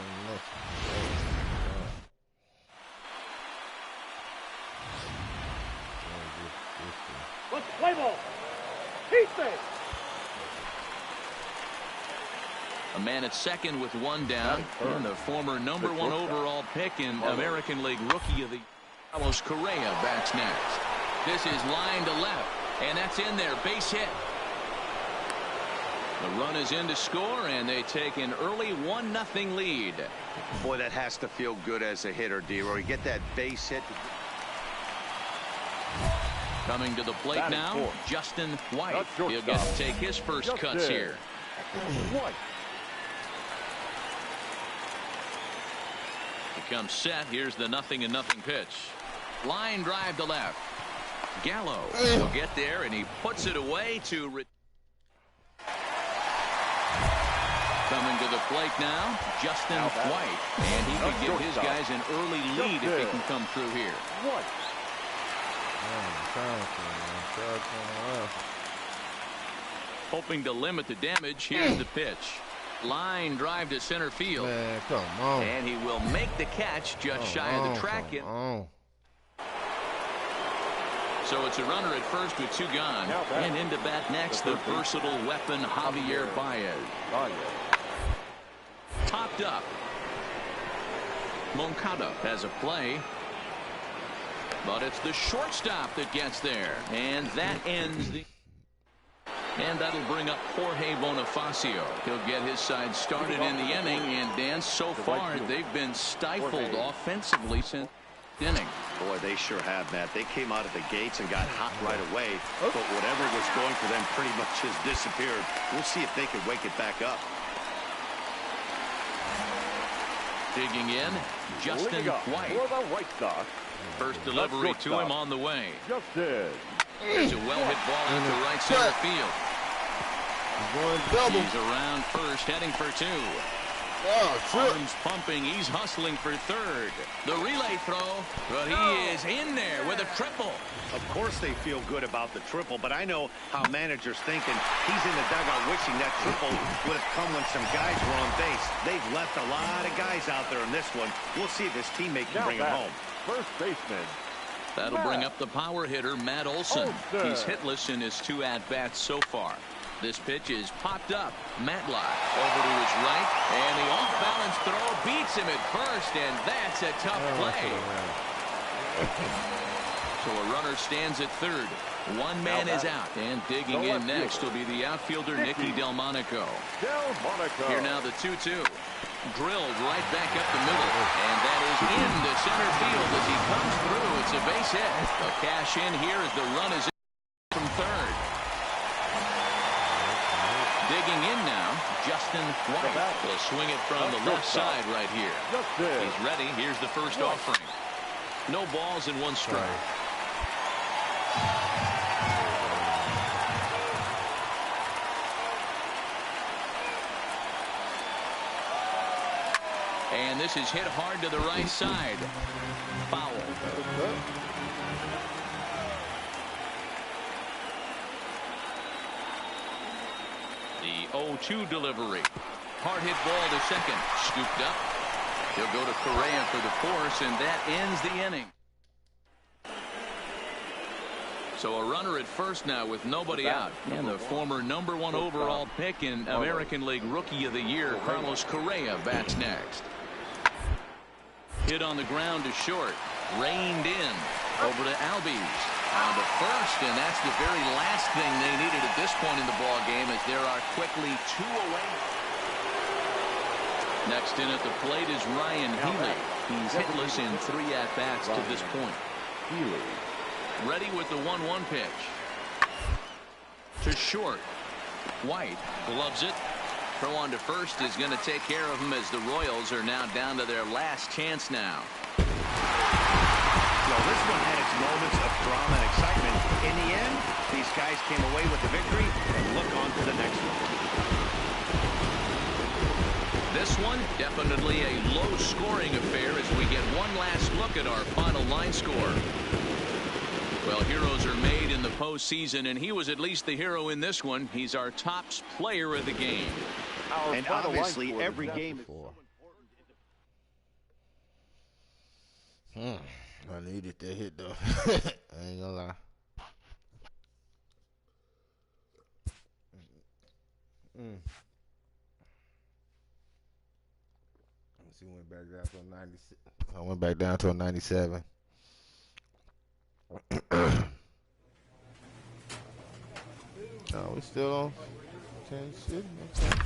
let's play ball. Heat base. A man at second with one down. And the former #1 overall pick in American League Rookie of the Year, Carlos Correa, bats next. This is line to left, and that's in there. Base hit. The run is in to score, and they take an early 1-0 lead. Boy, that has to feel good as a hitter, D-Roy. You get that base hit. Coming to the plate now, Justin White. He'll get to take his first cuts here. White. He comes set. Here's the 0-0 pitch. Line drive to left. Gallo will get there, and he puts it away to... Coming to the plate now, Justin White. And he could give his guys an early lead if he can come through here. Hoping to limit the damage, here's the pitch. Line drive to center field. Man, come on. And he will make the catch just shy of the track. So it's a runner at first with 2 gone. And into bat next, the versatile weapon, Javier Baez. Topped up. Moncada has a play. But it's the shortstop that gets there. And that ends the... And that'll bring up Jorge Bonifacio. He'll get his side started in the inning. And Dan, so far, they've been stifled offensively since the inning. Boy, they sure have, Matt. They came out of the gates and got hot right away. But whatever was going for them pretty much has disappeared. We'll see if they can wake it back up. Digging in, Justin White. For the White Sox. First delivery to him on the way. Justin. There's a well-hit ball into right center field. Going double. He's around first, heading for 2. Oh, Arms pumping. He's hustling for third. The relay throw, but he is in there with a triple. Of course they feel good about the triple, but I know how managers thinking. He's in the dugout wishing that triple would have come when some guys were on base. They've left a lot of guys out there in this one. We'll see if his teammate can bring him home. First baseman. That'll bring up the power hitter, Matt Olson. He's hitless in his 2 at-bats so far. This pitch is popped up. Matlock over to his right, and the off-balance throw beats him at first, and that's a tough play. So a runner stands at third. One man is out, and digging in next will be the outfielder, Nicky Delmonico. Here now the 2-2. Drilled right back up the middle, and that is into center field as he comes through. It's a base hit. A cash in here as the run is in from third. Digging in now, Justin White will swing it from the left side right here. He's ready. Here's the first offering. No balls and 1 strike. And this is hit hard to the right side. Foul. The 0-2 delivery. Hard hit ball to second. Scooped up. He'll go to Correa for the force, and that ends the inning. So a runner at first now with nobody out. And the former #1 overall pick in American League Rookie of the Year, Carlos Correa, bats next. Hit on the ground to short. Reined in. Over to Albies. On to first, and that's the very last thing they needed at this point in the ball game, as there are quickly 2 away. Next in at the plate is Ryan Healy. He's hitless in 3 at-bats to this point. Healy ready with the 1-1 pitch. To short. White gloves it. Throw on to first is going to take care of him, as the Royals are now down to their last chance now. Well, this one had its moments of drama and excitement. In the end, these guys came away with the victory and look on to the next one. This one, definitely a low-scoring affair as we get one last look at our final line score. Well, heroes are made in the postseason, and he was at least the hero in this one. He's our top player of the game. And obviously, every game is so important. I needed that hit, though. I ain't gonna lie. She went back down to a 96. I went back down to a 97. Oh, we still on Kansas City. Okay.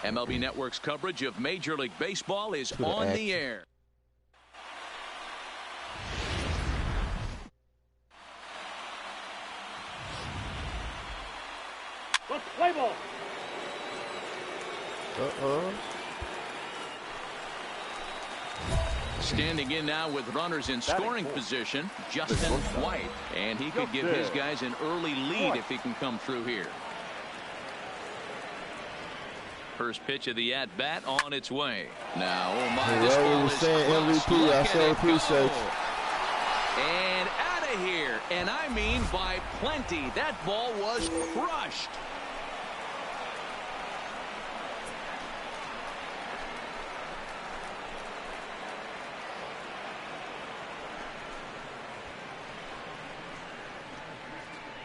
MLB Network's coverage of Major League Baseball is on the air. Let's play ball. Standing in now with runners in scoring position, Justin White. And he could give his guys an early lead if he can come through here. First pitch of the at-bat on its way. Now, oh my, this ball is MVP. I so appreciate you. And out of here. And I mean by plenty. That ball was crushed.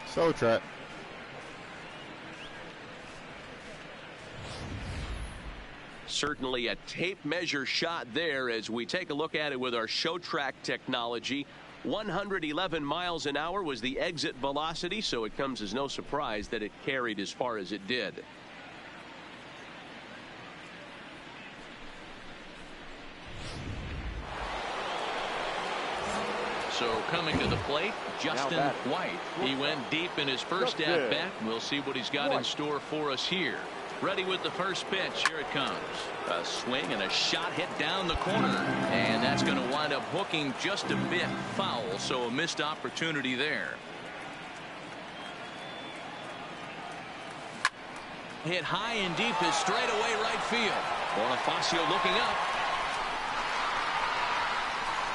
Soul Track. Certainly a tape measure shot there as we take a look at it with our show track technology. 111 miles an hour was the exit velocity, so it comes as no surprise that it carried as far as it did. So coming to the plate, Justin White. He went deep in his first at-bat. We'll see what he's got in store for us here. Ready with the first pitch. Here it comes. A swing and a shot hit down the corner. And that's going to wind up hooking just a bit foul, so a missed opportunity there. Hit high and deep is straightaway right field. Bonifacio looking up.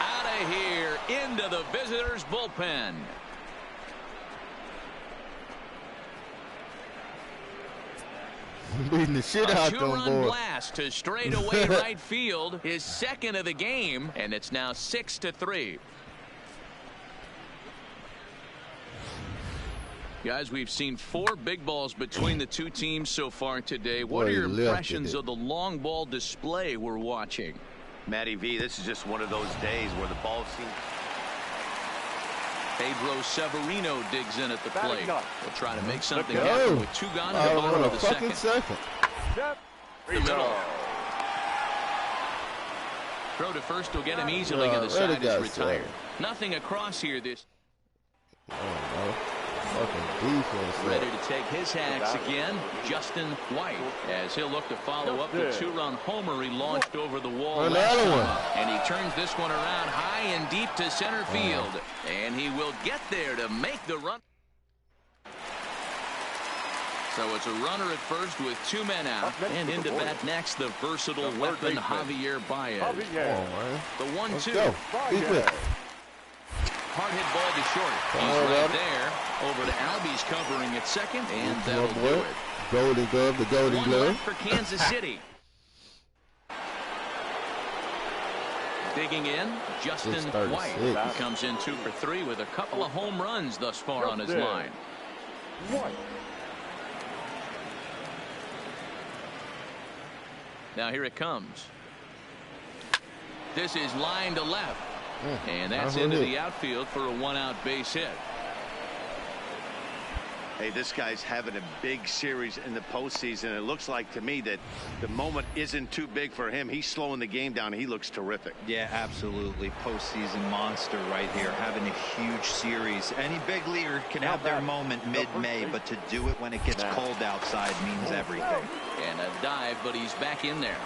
Out of here into the visitors' bullpen. Beating the shit out them boys. A two-run blast to straightaway right field, his second of the game, and it's now 6-3. Guys, we've seen 4 big balls between the two teams so far today. What are your impressions of the long ball display we're watching? Matty V, this is just one of those days where the ball seems... Pedro Severino digs in at the plate. He'll try to make something happen with 2 gone in the bottom of the second. The middle. Throw to first will get him easily, and the side is retired. Nothing across here this. Ready to take his hacks again, Justin White, as he'll look to follow up the 2-run homer he launched over the wall last time. And he turns this one around high and deep to center field, and he will get there to make the run. So it's a runner at first with 2 men out, and into bat next, the versatile weapon Javier Baez. The 1-2. Hard hit ball to short. He's right there. Over to Albies covering at second, and that'll do it. Golden glove, the golden glove. For Kansas City. Digging in, Justin White. He comes in 2 for 3 with a couple of home runs thus far on his line. Now here it comes. This is line to left. And that's into the outfield for a 1-out base hit. Hey, this guy's having a big series in the postseason. It looks like to me that the moment isn't too big for him. He's slowing the game down. He looks terrific. Yeah, absolutely. Postseason monster right here, having a huge series. Any big leaguer can have their moment mid-May, but to do it when it gets cold outside means everything. And a dive, but he's back in there.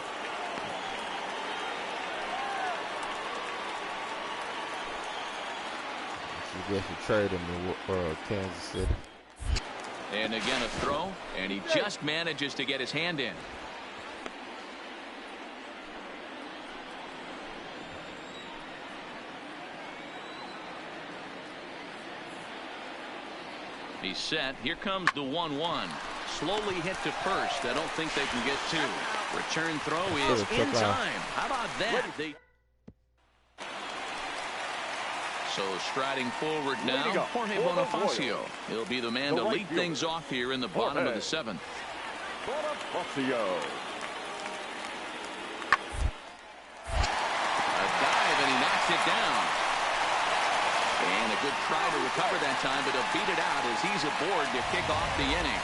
I guess you trade him to Kansas City. And again a throw, and he just manages to get his hand in. He's set. Here comes the 1-1. Slowly hit to first. I don't think they can get 2. Return throw is in time. How about that? So striding forward now, Jorge Bonifacio. He'll be the man to lead things off here in the bottom of the 7th. Bonifacio. A dive, and he knocks it down. And a good try to recover that time, but he'll beat it out as he's aboard to kick off the inning.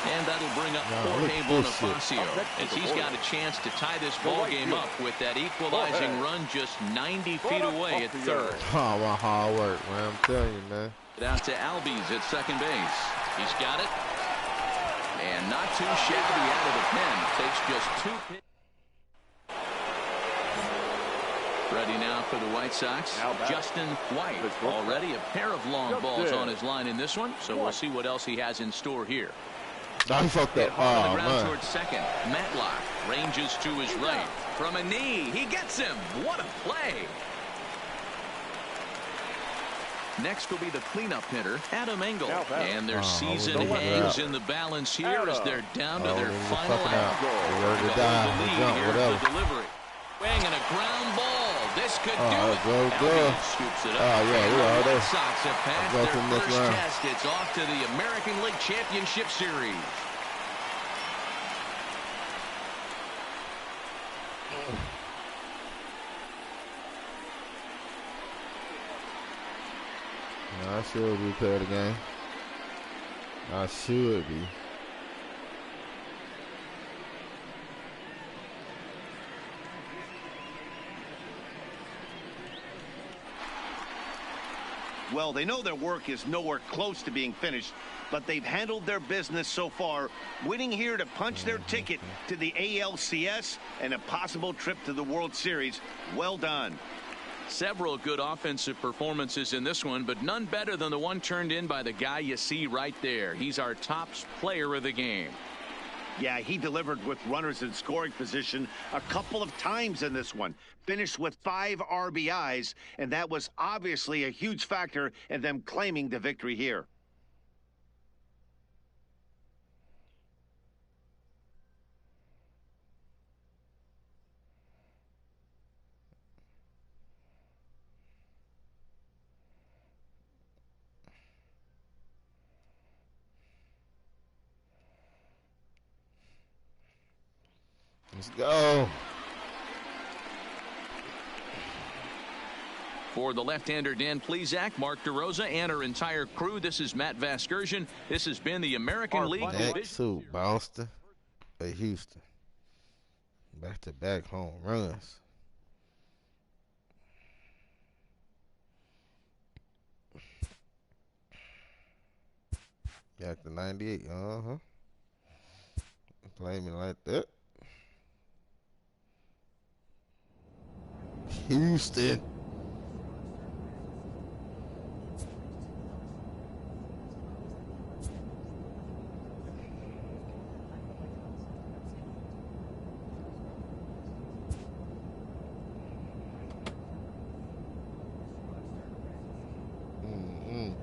And that'll bring up Jorge Bonifacio as he's got a chance to tie this ball game up with that equalizing run just 90 feet away at third. Oh, well, hard work, man. I'm telling you, man. Out to Albies at second base. He's got it. And not too shabby out of the pen. Takes just 2 pitches. Ready now for the White Sox. Justin White. Already a pair of long balls on his line in this one. So we'll see what else he has in store here. I fucked up. Oh, man. Towards second. Matlock ranges to his right. From a knee. He gets him. What a play. Next will be the cleanup hitter, Adam Engel. And their season hangs in the balance here as they're down to their final out. Delivery. Swing and a ground ball. This could do it. Scoops it up. The Red Sox have passed their first test. It's off to the American League Championship Series. I should be playing the game. I should be. Well, they know their work is nowhere close to being finished, but they've handled their business so far, winning here to punch their ticket to the ALCS and a possible trip to the World Series. Well done. Several good offensive performances in this one, but none better than the one turned in by the guy you see right there. He's our top player of the game. Yeah, he delivered with runners in scoring position a couple of times in this one. Finished with 5 RBIs, and that was obviously a huge factor in them claiming the victory here. Let's go. For the left-hander Dan Plesac, Mark DeRosa, and our entire crew, this is Matt Vasgersian. This has been the American League. Next to Boston or Houston. Back-to-back home runs. Back to 98. Play me like that. Houston.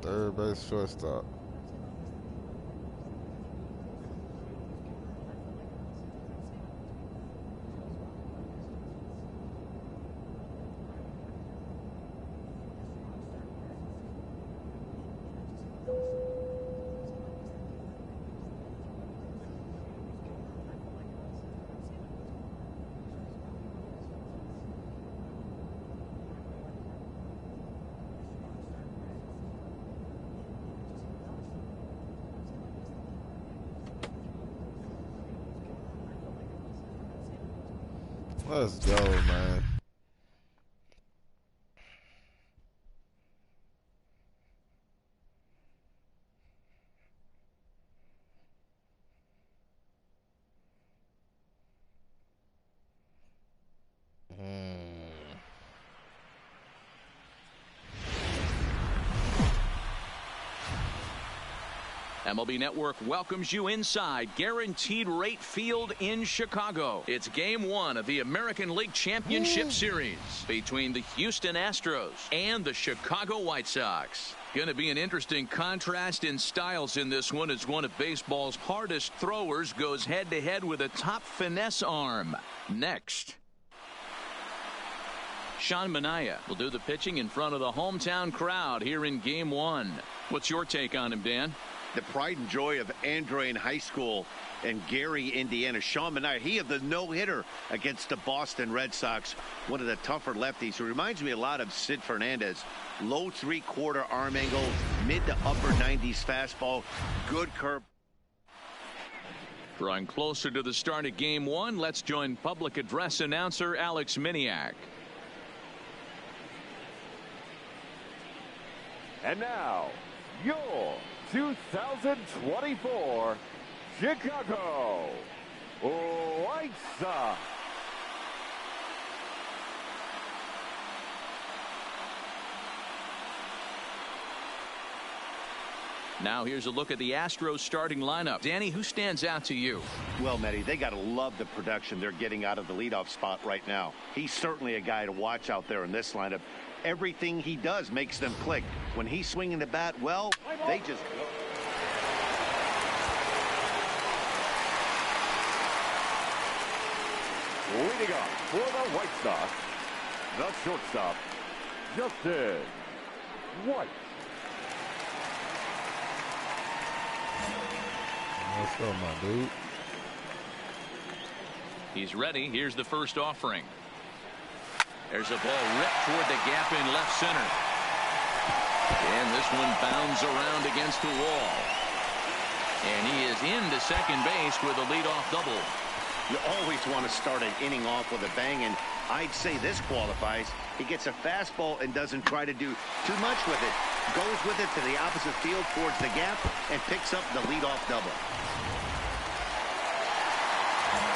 Third base, shortstop. Let's go, man. MLB Network welcomes you inside Guaranteed Rate Field in Chicago. It's Game 1 of the American League Championship Series between the Houston Astros and the Chicago White Sox. Going to be an interesting contrast in styles in this one as one of baseball's hardest throwers goes head-to-head with a top finesse arm. Next, Sean Manaea will do the pitching in front of the hometown crowd here in Game 1. What's your take on him, Dan? The pride and joy of Andrean High School in Gary, Indiana. Sean Manaea, he had the no-hitter against the Boston Red Sox, one of the tougher lefties. He reminds me a lot of Sid Fernandez. Low three-quarter arm angle, mid to upper 90s fastball, good curve. Drawing closer to the start of Game 1, let's join public address announcer Alex Miniak. And now, your 2024 Chicago White Sox. Now here's a look at the Astros starting lineup. Danny, who stands out to you? Well, Mehdi, they got to love the production they're getting out of the leadoff spot right now. He's certainly a guy to watch out there in this lineup. Everything he does makes them click. When he's swinging the bat, well, they just go. Leading up for the White Sox, the shortstop, Justin White. What's up, my dude? He's ready. Here's the first offering. There's a ball ripped toward the gap in left center. And this one bounds around against the wall. And he is into second base with a leadoff double. You always want to start an inning off with a bang, and I'd say this qualifies. He gets a fastball and doesn't try to do too much with it. Goes with it to the opposite field towards the gap and picks up the leadoff double.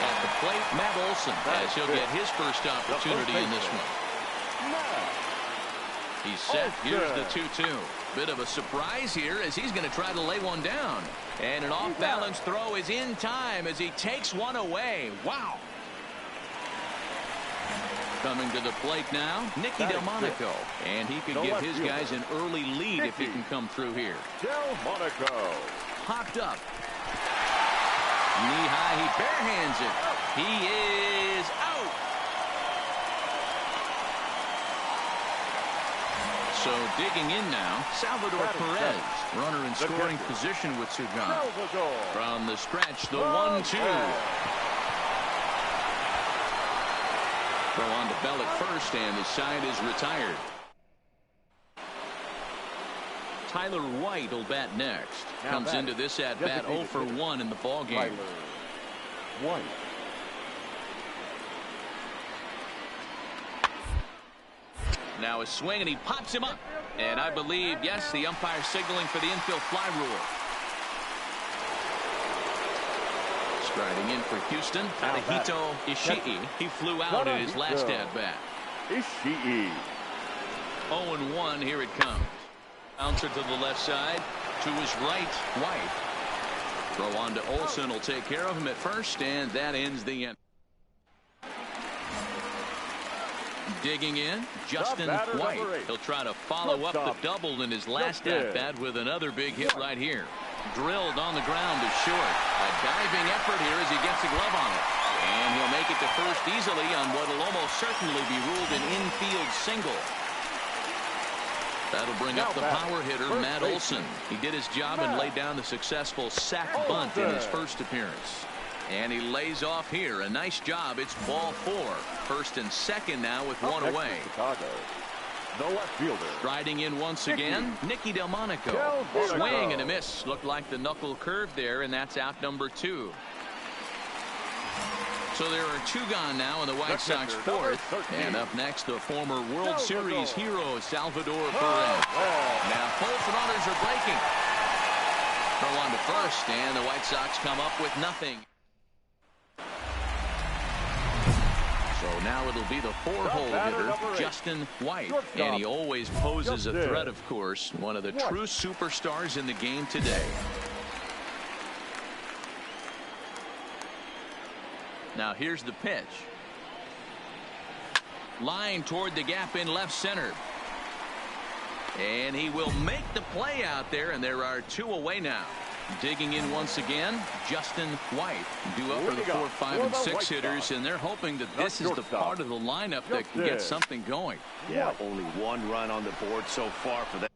At the plate, Matt Olson, as he'll get his first opportunity in this one. He's set. Here's the 2-2. Bit of a surprise here as he's going to try to lay one down. And an off-balance throw is in time as he takes one away. Wow. Coming to the plate now, Nicky Delmonico. And he could give his guys an early lead if he can come through here. Delmonico. Popped up. Knee high, he barehands it. He is out. So digging in now, Salvador Perez. Runner in scoring position with Sugan. From the stretch, the 1-2. Throw on to Bell at first, and the side is retired. Tyler White will bat next. Comes into this at bat 0 for 1 in the ball game. White. Now a swing, and he pops him up. And I believe, yes, the umpire signaling for the infield fly rule. Striding in for Houston, Tadahito Ishii. He flew out in his last at-bat. Ishii. 0-1, here it comes. Bouncer to the left side, to his right, White. Throw on to Olson will take care of him at first, and that ends the end. Digging in, Justin White. He'll try to follow up the double in his last at-bat with another big hit right here. Drilled on the ground to short. A diving effort here as he gets a glove on it. And he'll make it to first easily on what will almost certainly be ruled an infield single. That'll bring up the power hitter, Matt Olson. He did his job and laid down the successful sac bunt in his first appearance. And he lays off here. A nice job. It's ball 4. First and second now with one away. The left fielder. Striding in once again, Nicky Delmonico. Swing and a miss. Looked like the knuckle curve there, and that's out number 2. So there are 2 gone now in the White Sox 4th. And up next, the former World Series hero, Salvador Perez. Now both runners are breaking. Throw on to first, and the White Sox come up with nothing. So now it'll be the 4-hole hitter, Justin White. And he always poses a threat, of course. One of the true superstars in the game today. Now here's the pitch. Line toward the gap in left center. And he will make the play out there, and there are 2 away now. Digging in once again, Justin White. Due up for the 4, 5, and 6 hitters, and they're hoping that this is the part of the lineup that can get something going. Yeah, only 1 run on the board so far for them.